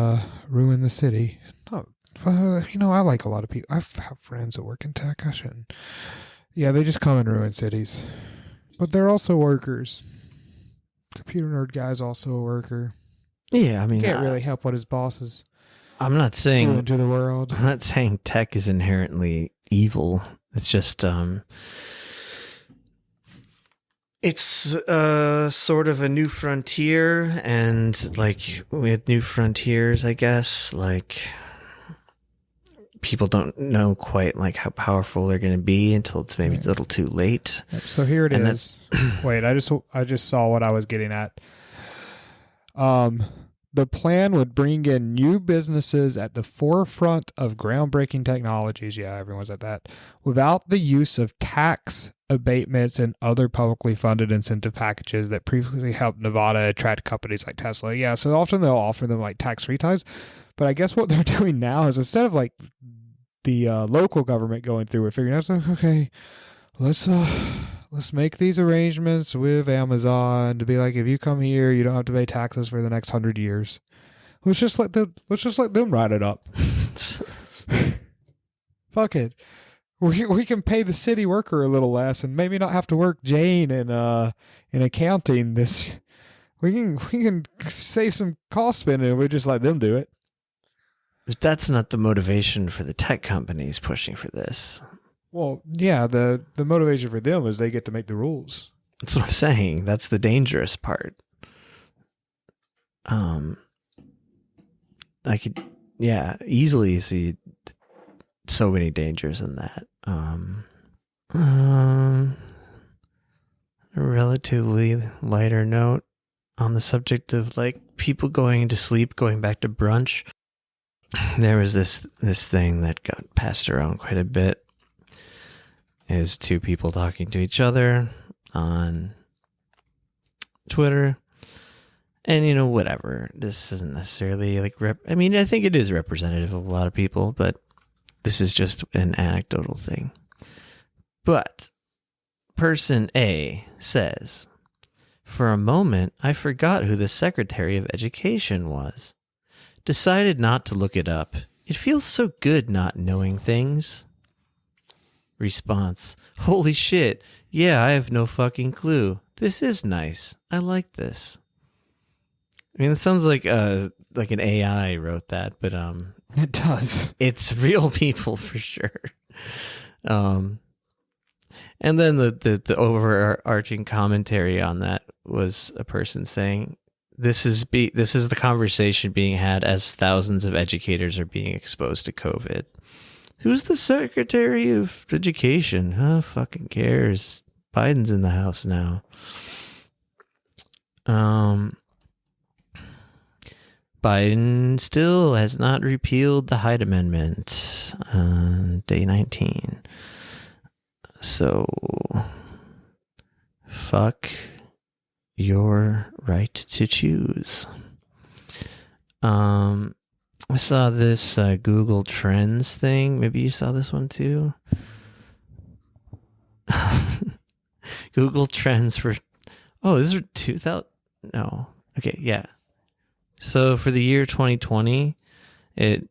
ruin the city. You know, I like a lot of people. I have friends that work in tech. I shouldn't. Yeah, they just come and ruin cities. But they're also workers. Computer nerd guy's also a worker. Yeah, I mean, can't really help what his boss is. I'm not saying into the world. I'm not saying tech is inherently evil. It's just it's sort of a new frontier, and like with new frontiers, I guess like people don't know quite like how powerful they're going to be until it's maybe a little too late. So here it is. Wait, I just saw what I was getting at. The plan would bring in new businesses at the forefront of groundbreaking technologies. Yeah, everyone's at that. Without the use of tax abatements and other publicly funded incentive packages that previously helped Nevada attract companies like Tesla. Yeah, so often they'll offer them like tax-free ties. But I guess what they're doing now is instead of like the local government going through it, figuring out, like, okay, let's make these arrangements with Amazon to be like, if you come here, you don't have to pay taxes for the next 100 years. Let's just let them write it up. Fuck it. We can pay the city worker a little less and maybe not have to work Jane in accounting. We can save some cost spending and we just let them do it. But that's not the motivation for the tech companies pushing for this. Well, yeah, the motivation for them is they get to make the rules. That's what I'm saying. That's the dangerous part. I could, easily see so many dangers in that. A relatively lighter note on the subject of like people going to sleep, going back to brunch. There was this thing that got passed around quite a bit. Is two people talking to each other on Twitter. And, whatever. This isn't necessarily like, I think it is representative of a lot of people, but this is just an anecdotal thing. But person A says, for a moment, I forgot who the Secretary of Education was. Decided not to look it up. It feels so good not knowing things. Response, holy shit. Yeah, I have no fucking clue. This is nice. I like this. It sounds like an AI wrote that, but it does. It's real people for sure. And then the overarching commentary on that was a person saying, this is the conversation being had as thousands of educators are being exposed to COVID. Who's the Secretary of Education? Who fucking cares? Biden's in the house now. Biden still has not repealed the Hyde Amendment on day 19. So, fuck your right to choose. I saw this Google Trends thing. Maybe you saw this one too. Google Trends for... Oh, this is 2000... No. Okay, yeah. So for the year 2020, it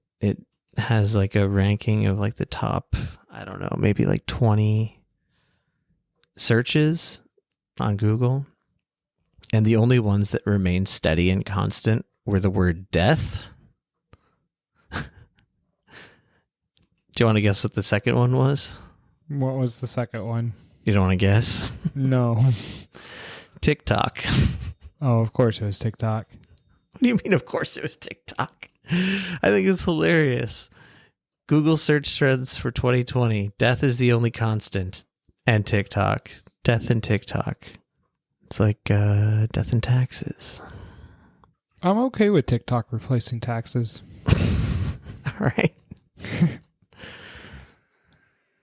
has like a ranking of like the top, I don't know, maybe like 20 searches on Google. And the only ones that remained steady and constant were the word death. Do you want to guess what the second one was? What was the second one? You don't want to guess? No. TikTok. Oh, of course it was TikTok. What do you mean, of course it was TikTok? I think it's hilarious. Google search trends for 2020. Death is the only constant. And TikTok. Death and TikTok. It's like death and taxes. I'm okay with TikTok replacing taxes. All right.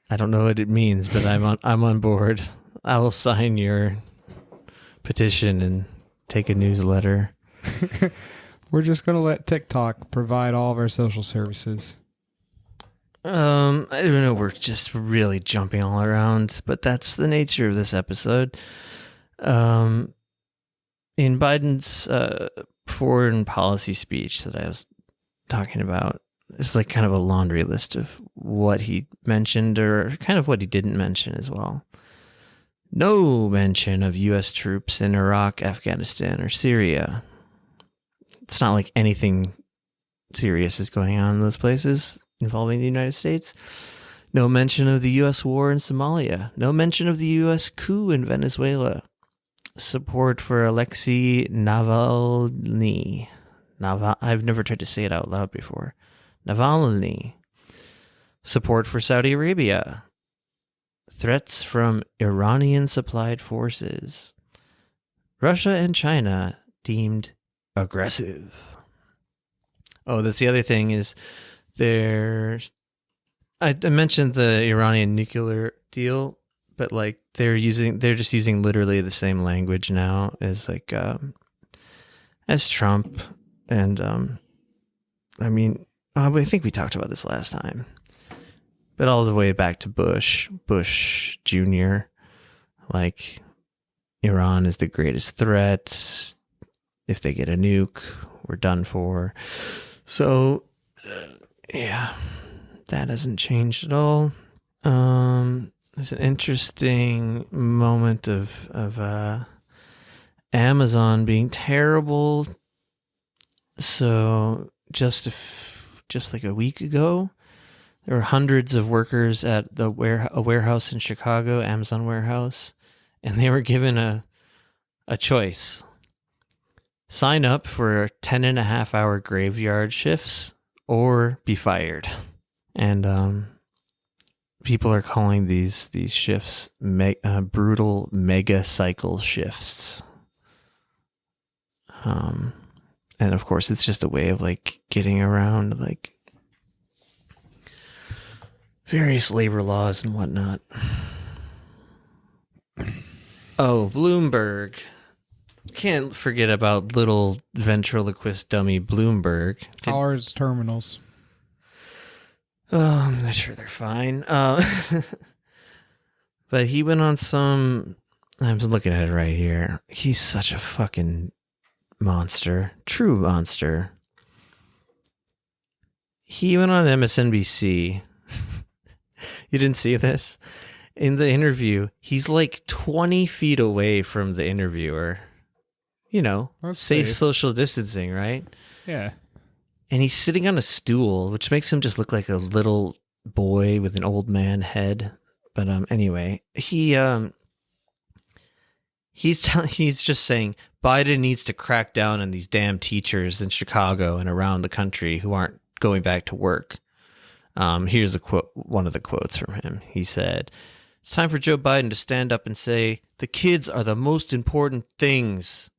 I don't know what it means, but I'm on board. I will sign your petition and take a newsletter. We're just going to let TikTok provide all of our social services. I don't know. We're just really jumping all around, but that's the nature of this episode. In Biden's foreign policy speech that I was talking about, it's like kind of a laundry list of what he mentioned or kind of what he didn't mention as well. No mention of U.S. troops in Iraq, Afghanistan, or Syria. It's not like anything serious is going on in those places involving the United States. No mention of the U.S. war in Somalia. No mention of the U.S. coup in Venezuela. Support for Alexei Navalny. I've never tried to say it out loud before. Navalny. Support for Saudi Arabia. Threats from Iranian-supplied forces. Russia and China deemed aggressive. Oh, that's the other thing is I mentioned the Iranian nuclear deal, but like they're just using literally the same language now as like as Trump, and I mean, I think we talked about this last time, but all the way back to Bush Jr. Like, Iran is the greatest threat. If they get a nuke, we're done for. So, yeah, that hasn't changed at all. There's an interesting moment of Amazon being terrible. So just like a week ago, there were hundreds of workers at a warehouse in Chicago, Amazon warehouse, and they were given a choice. Sign up for 10.5-hour graveyard shifts or be fired. And people are calling these shifts brutal mega cycle shifts. And of course, it's just a way of like getting around like various labor laws and whatnot. Oh, Bloomberg. Can't forget about little ventriloquist dummy Bloomberg. How are his terminals? Oh, I'm not sure they're fine. But he went on some... I'm looking at it right here. He's such a fucking monster. True monster. He went on MSNBC. You didn't see this? In the interview, he's like 20 feet away from the interviewer. You know, safe social distancing, right? Yeah. And he's sitting on a stool, which makes him just look like a little boy with an old man head. But anyway, he's just saying Biden needs to crack down on these damn teachers in Chicago and around the country who aren't going back to work. Here's a quote, one of the quotes from him. He said, "It's time for Joe Biden to stand up and say, the kids are the most important things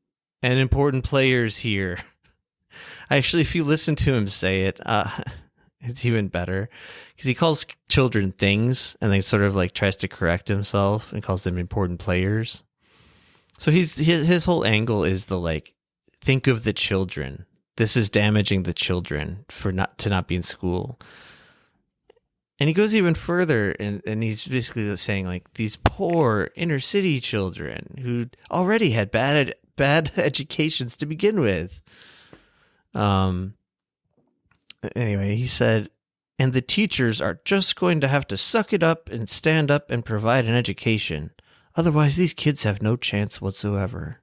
and important players here." Actually, if you listen to him say it, it's even better, because he calls children things and then sort of like tries to correct himself and calls them important players. So his whole angle is the like, think of the children. This is damaging the children for not be in school. And he goes even further, and he's basically saying like, these poor inner city children who already had bad educations to begin with. Anyway, he said, and the teachers are just going to have to suck it up and stand up and provide an education. Otherwise, these kids have no chance whatsoever.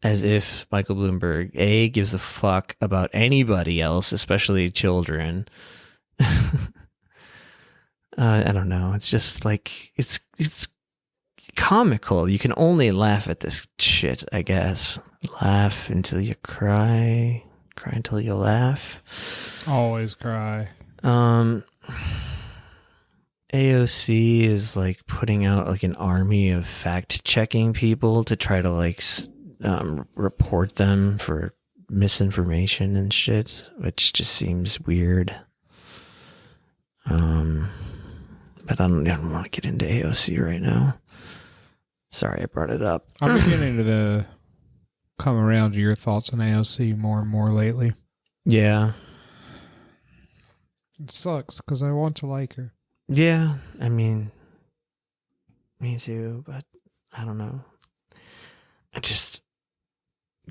As if Michael Bloomberg, A, gives a fuck about anybody else, especially children. I don't know. It's just like, it's comical. You can only laugh at this shit, I guess. Laugh until you cry. Cry until you laugh. Always cry. AOC is like putting out like an army of fact-checking people to try to like report them for misinformation and shit, which just seems weird. But I don't want to get into AOC right now. Sorry, I brought it up. I'm beginning to come around to your thoughts on AOC more and more lately. Yeah. It sucks because I want to like her. Yeah, I mean, me too, but I don't know. I just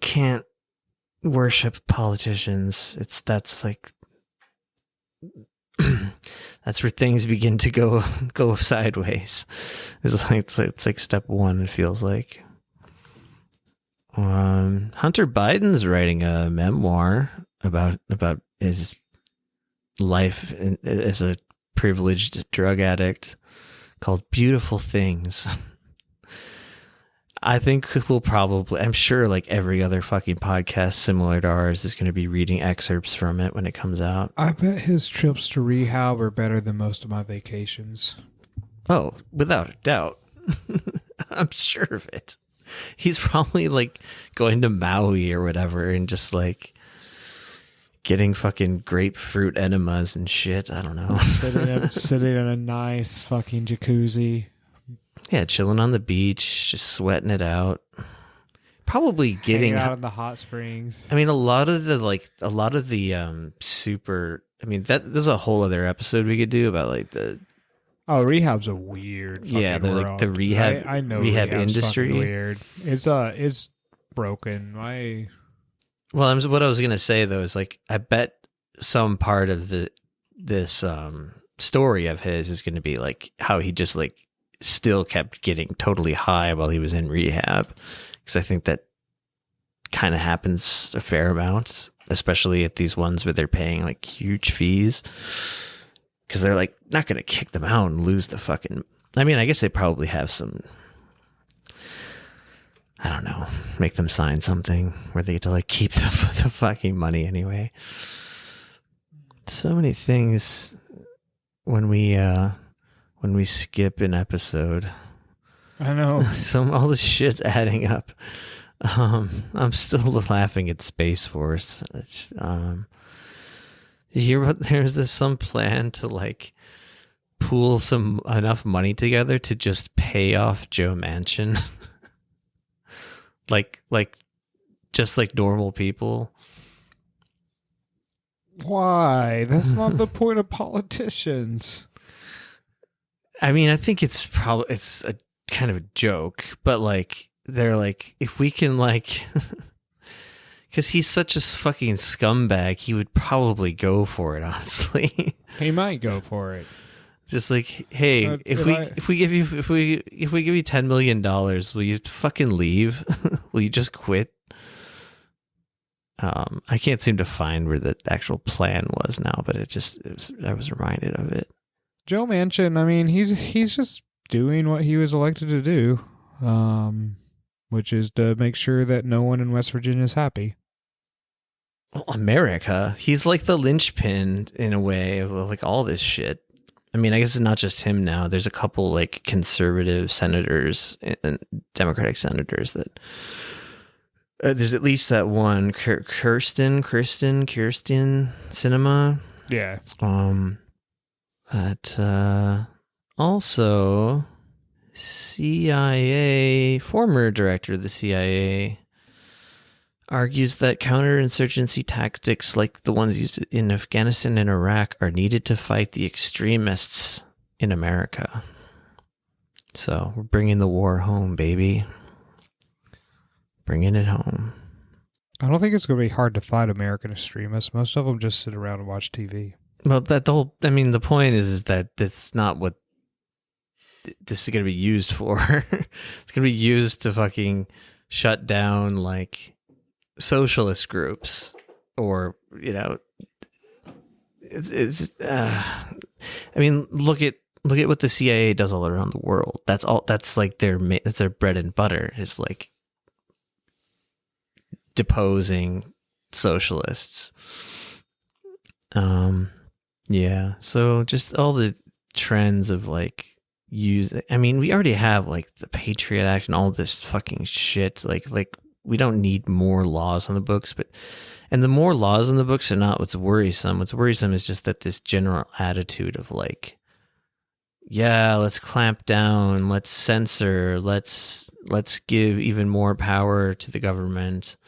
can't worship politicians. That's like... that's where things begin to go sideways. It's like step one, it feels like. Hunter Biden's writing a memoir about his life as a privileged drug addict called Beautiful Things. I think we'll probably, I'm sure like every other fucking podcast similar to ours is going to be reading excerpts from it when it comes out. I bet his trips to rehab are better than most of my vacations. Oh, without a doubt. I'm sure of it. He's probably like going to Maui or whatever and just like getting fucking grapefruit enemas and shit. I don't know. Sitting in a nice fucking jacuzzi. Yeah, chilling on the beach, just sweating it out. Probably getting hanging out in the hot springs. I mean, a lot of the super. I mean, there's a whole other episode we could do about like the. Oh, rehab's a weird. Yeah, world. like the rehab. I know rehab rehab's industry. Weird. It's broken. Well, what I was gonna say though is like I bet some part of this story of his is gonna be like how he just like still kept getting totally high while he was in rehab, because I think that kind of happens a fair amount, especially at these ones where they're paying like huge fees, because they're like not gonna kick them out and lose the fucking. I mean, I guess they probably have some. I don't know, make them sign something where they get to like keep the fucking money anyway. So many things when we skip an episode. I know. All this shit's adding up. I'm still laughing at Space Force. You hear about there's some plan to like pool enough money together to just pay off Joe Manchin. like just like normal people. Why? That's not the point of politicians. I mean, I think it's a kind of a joke, but like they're like, if we can like, because he's such a fucking scumbag, he would probably go for it. Honestly, he might go for it. Just like, hey, if we give you $10 million, will you fucking leave? Will you just quit? I can't seem to find where the actual plan was now, but I was reminded of it. Joe Manchin, I mean, he's just doing what he was elected to do, which is to make sure that no one in West Virginia is happy. Well, America, he's like the linchpin in a way of like all this shit. I mean, I guess it's not just him now. There's a couple like conservative senators and Democratic senators that there's at least that one Kirsten Sinema. Yeah. That also CIA former director of the CIA argues that counterinsurgency tactics like the ones used in Afghanistan and Iraq are needed to fight the extremists in America. So we're bringing the war home, baby. Bringing it home. I don't think it's going to be hard to fight American extremists. Most of them just sit around and watch TV. Well, the point is that that's not what this is going to be used for. It's going to be used to fucking shut down like socialist groups, or I mean, look at what the CIA does all around the world. That's like that's their bread and butter, is like deposing socialists. Yeah, so just all the trends of like I mean, we already have like the Patriot Act and all this fucking shit. Like we don't need more laws on the books, and the more laws on the books are not what's worrisome. What's worrisome is just that this general attitude of like, yeah, let's clamp down, let's censor, let's give even more power to the government.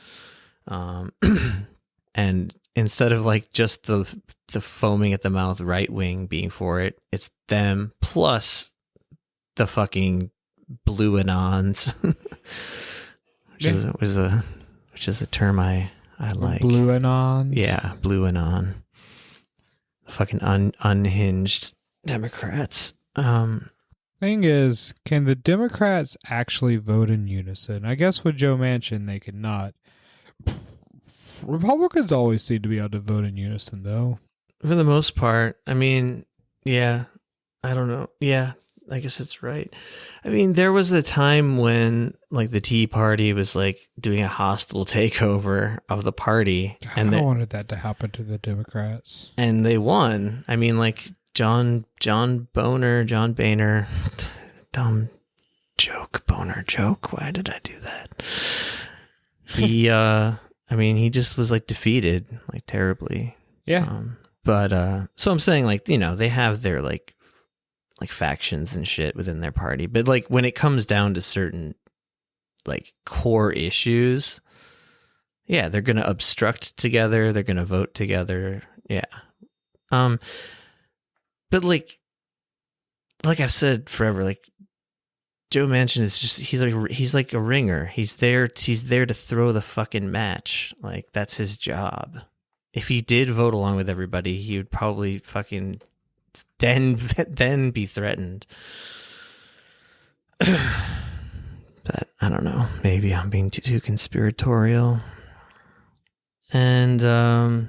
And instead of like just the foaming at the mouth right wing being for it, it's them plus the fucking blue anons. Which is a term I like. Blue anons? Yeah, blue anon. Fucking unhinged Democrats. Thing is, can the Democrats actually vote in unison? I guess with Joe Manchin, they could not. Republicans always seem to be able to vote in unison, though. For the most part. I mean, yeah. I don't know. Yeah. I guess it's right. I mean, there was a time when like the Tea Party was like doing a hostile takeover of the party, and I wanted that to happen to the Democrats, and they won. I mean, like John Boehner, dumb joke, Boner joke. Why did I do that? He, I mean, he just was like defeated, like terribly. Yeah. But so I'm saying, like, you know, they have their like factions and shit within their party, but like when it comes down to certain like core issues, yeah, they're gonna obstruct together, they're gonna vote together, yeah. But like I've said forever, like Joe Manchin is just he's like a ringer. He's there to throw the fucking match. Like that's his job. If he did vote along with everybody, he would probably fucking then be threatened. But I don't know. Maybe I'm being too conspiratorial. And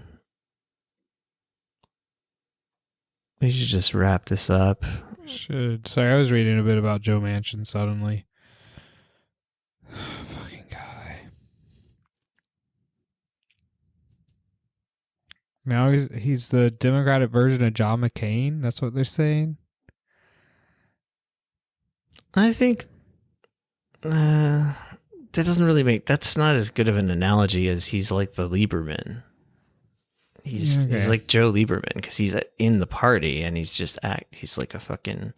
we should just wrap this up. Should. Sorry, I was reading a bit about Joe Manchin suddenly. Fucking guy. Now he's the Democratic version of John McCain. That's what they're saying. I think that doesn't really that's not as good of an analogy as he's like the Lieberman. He's like Joe Lieberman because he's in the party and he's just he's like a fucking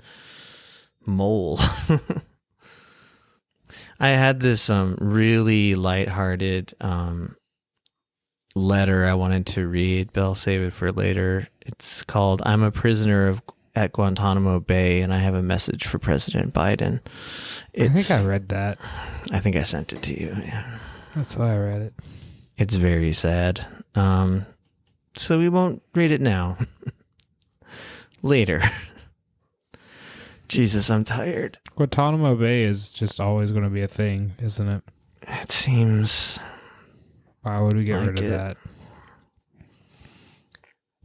mole. I had this really lighthearted letter I wanted to read, but I'll save it for later. It's called "I'm a prisoner at Guantanamo Bay and I have a message for President Biden." I think I read that. I think I sent it to you. Yeah. That's why I read it. It's very sad. So we won't read it now. Later. Jesus, I'm tired. Guantanamo Bay is just always going to be a thing, isn't it? It seems. Why would we get rid of that?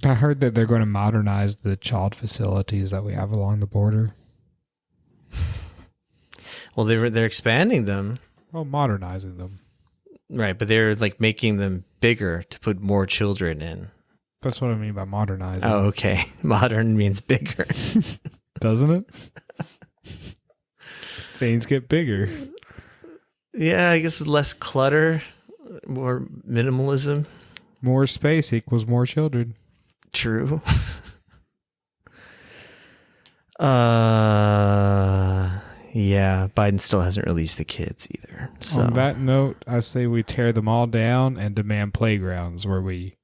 I heard that they're going to modernize the child facilities that we have along the border. Well, they're expanding them. Well, modernizing them. Right, but they're like making them bigger to put more children in. That's what I mean by modernizing. Oh, okay. Modern means bigger. Doesn't it? Things get bigger. Yeah, I guess less clutter, more minimalism. More space equals more children. True. Yeah, Biden still hasn't released the kids either. So. On that note, I say we tear them all down and demand playgrounds where we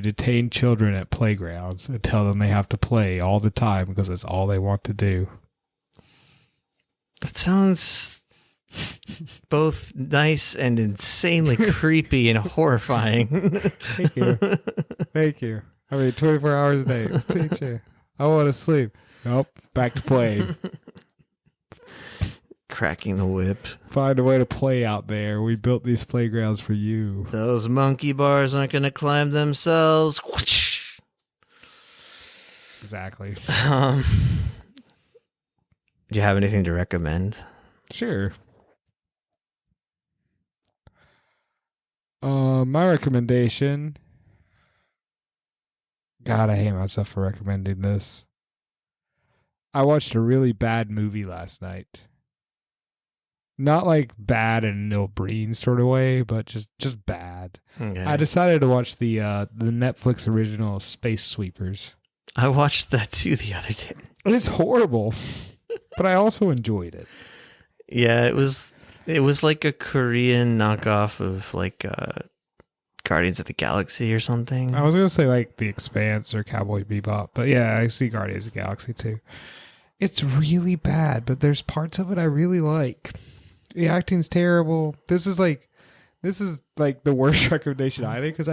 detain children at playgrounds and tell them they have to play all the time because it's all they want to do. That sounds both nice and insanely creepy and horrifying. Thank you. Thank you. I mean, 24 hours a day. Teacher, I want to sleep. Nope. Back to playing. Cracking the whip. Find a way to play out there. We built these playgrounds for you. Those monkey bars aren't going to climb themselves. Exactly. Do you have anything to recommend? Sure. My recommendation. God, I hate myself for recommending this. I watched a really bad movie last night. Not like bad in an Neil Breen sort of way, but just bad. Okay. I decided to watch the Netflix original Space Sweepers. I watched that too the other day. It is horrible, but I also enjoyed it. Yeah, it was like a Korean knockoff of like Guardians of the Galaxy or something. I was going to say like The Expanse or Cowboy Bebop, but yeah, I see Guardians of the Galaxy too. It's really bad, but there's parts of it I really like. The acting's terrible. This is like the worst recommendation I think because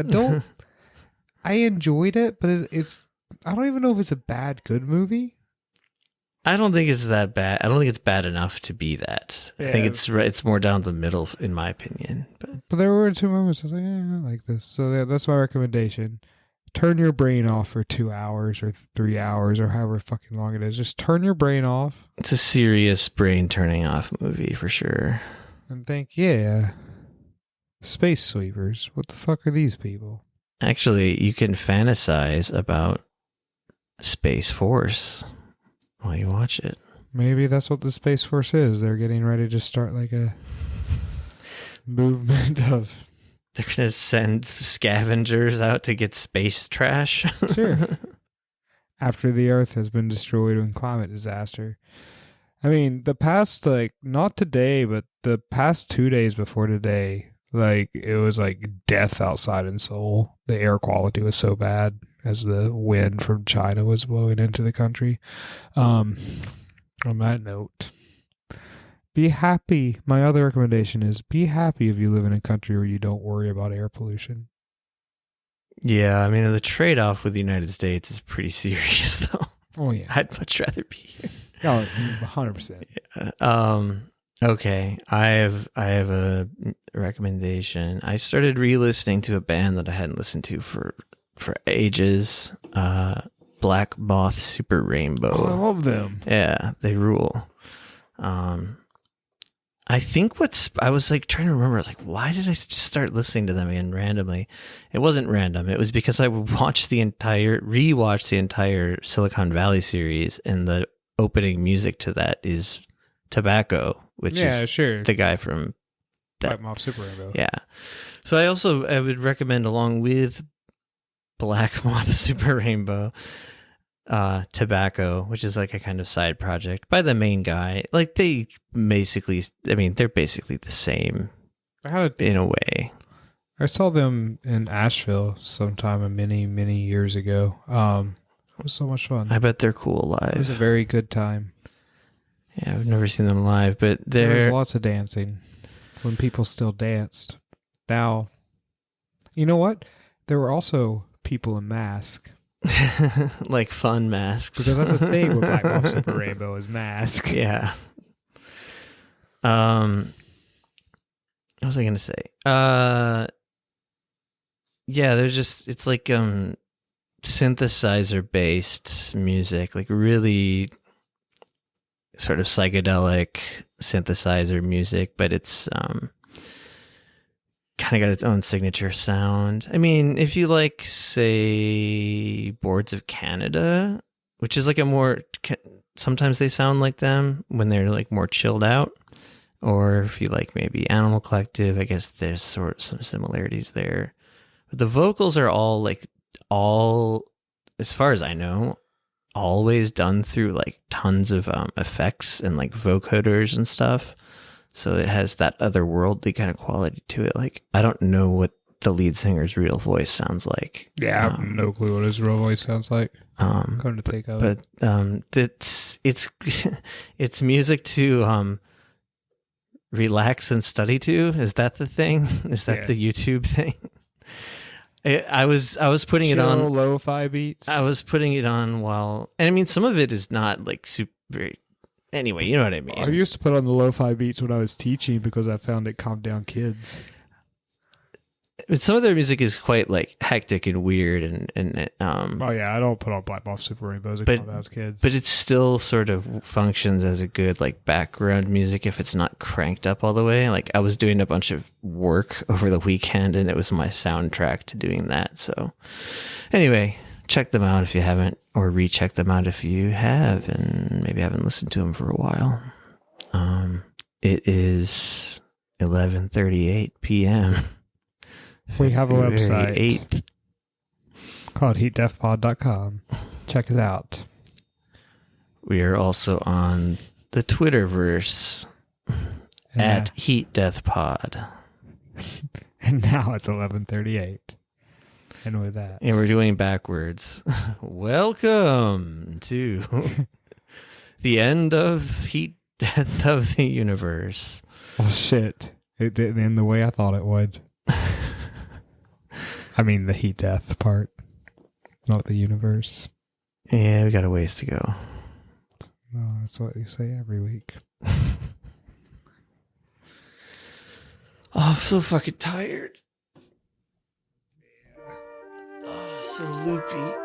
I enjoyed it, but it's I don't even know if it's a bad good movie. I don't think it's that bad. I don't think it's bad enough to be that. Yeah. I think it's more down the middle in my opinion. But there were two moments I was like, I like this. So that's my recommendation. turn your brain off for 2 hours or 3 hours or however fucking long it is. Just turn your brain off. It's a serious brain turning off movie for sure. And think, yeah, space sweepers. What the fuck are these people? Actually, you can fantasize about Space Force while you watch it. Maybe that's what the Space Force is. They're getting ready to start like a movement of... They're going to send scavengers out to get space trash. Sure. After the Earth has been destroyed in climate disaster. I mean, the past, like, not today, but the past 2 days before today, like, it was like death outside in Seoul. The air quality was so bad as the wind from China was blowing into the country. On that note, be happy. My other recommendation is be happy if you live in a country where you don't worry about air pollution. Yeah, I mean, the trade-off with the United States is pretty serious, though. Oh, yeah. I'd much rather be here. Oh, 100%. Yeah. Okay, I have a recommendation. I started re-listening to a band that I hadn't listened to for ages. Black Moth Super Rainbow. Oh, I love them. Yeah, they rule. I think I was like trying to remember. I was like, why did I just start listening to them again randomly? It wasn't random. It was because I rewatched the entire Silicon Valley series, and the opening music to that is Tobacco, which is sure. the guy from that. Black Moth Super Rainbow. Yeah. So I would recommend, along with Black Moth Super Rainbow, Tobacco, which is like a kind of side project by the main guy. Like they're basically the same in a way. I saw them in Asheville sometime many, many years ago. It was so much fun. I bet they're cool live. It was a very good time. Yeah, I've never seen them live, but there was lots of dancing when people still danced. Now, you know what? There were also people in masks. Like fun masks. Because that's the thing with Black Moth Super Rainbow is masks. Yeah. What was I going to say? Yeah, it's like synthesizer based music, like really sort of psychedelic synthesizer music, but it's kind of got its own signature sound. I mean, if you like, say, Boards of Canada, which is like sometimes they sound like them when they're like more chilled out, or if you like maybe Animal Collective, I guess there's sort of some similarities there. But the vocals are all, as far as I know, always done through like tons of effects and like vocoders and stuff. So it has that otherworldly kind of quality to it. Like, I don't know what the lead singer's real voice sounds like. Yeah, I have no clue what his real voice sounds like. Come to think of it. But it's music to relax and study to. Is that the thing? Is that the YouTube thing? I was putting it on lo-fi beats. I was putting it on while, and I mean, some of it is not like super very. Anyway, you know what I mean. I used to put on the lo-fi beats when I was teaching because I found it calmed down kids. But some of their music is quite like hectic and weird, and oh yeah, I don't put on Black Moth Super Rainbows to calm down kids. But it still sort of functions as a good like background music if it's not cranked up all the way. Like I was doing a bunch of work over the weekend, and it was my soundtrack to doing that. So anyway, check them out if you haven't, or recheck them out if you have, and maybe haven't listened to them for a while. It is 11:38 p.m. We have a website 8th. called heatdeathpod.com. Check us out. We are also on the Twitterverse at HeatDeathPod. And now it's 11:38. And with that. And we're doing backwards. Welcome to the end of Heat Death of the Universe. Oh shit. It didn't end the way I thought it would. I mean the heat death part, not the universe. Yeah, we got a ways to go. No, that's what you say every week. I'm so fucking tired. Oh, so so loopy.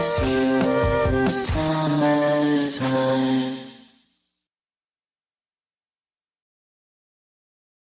miss you.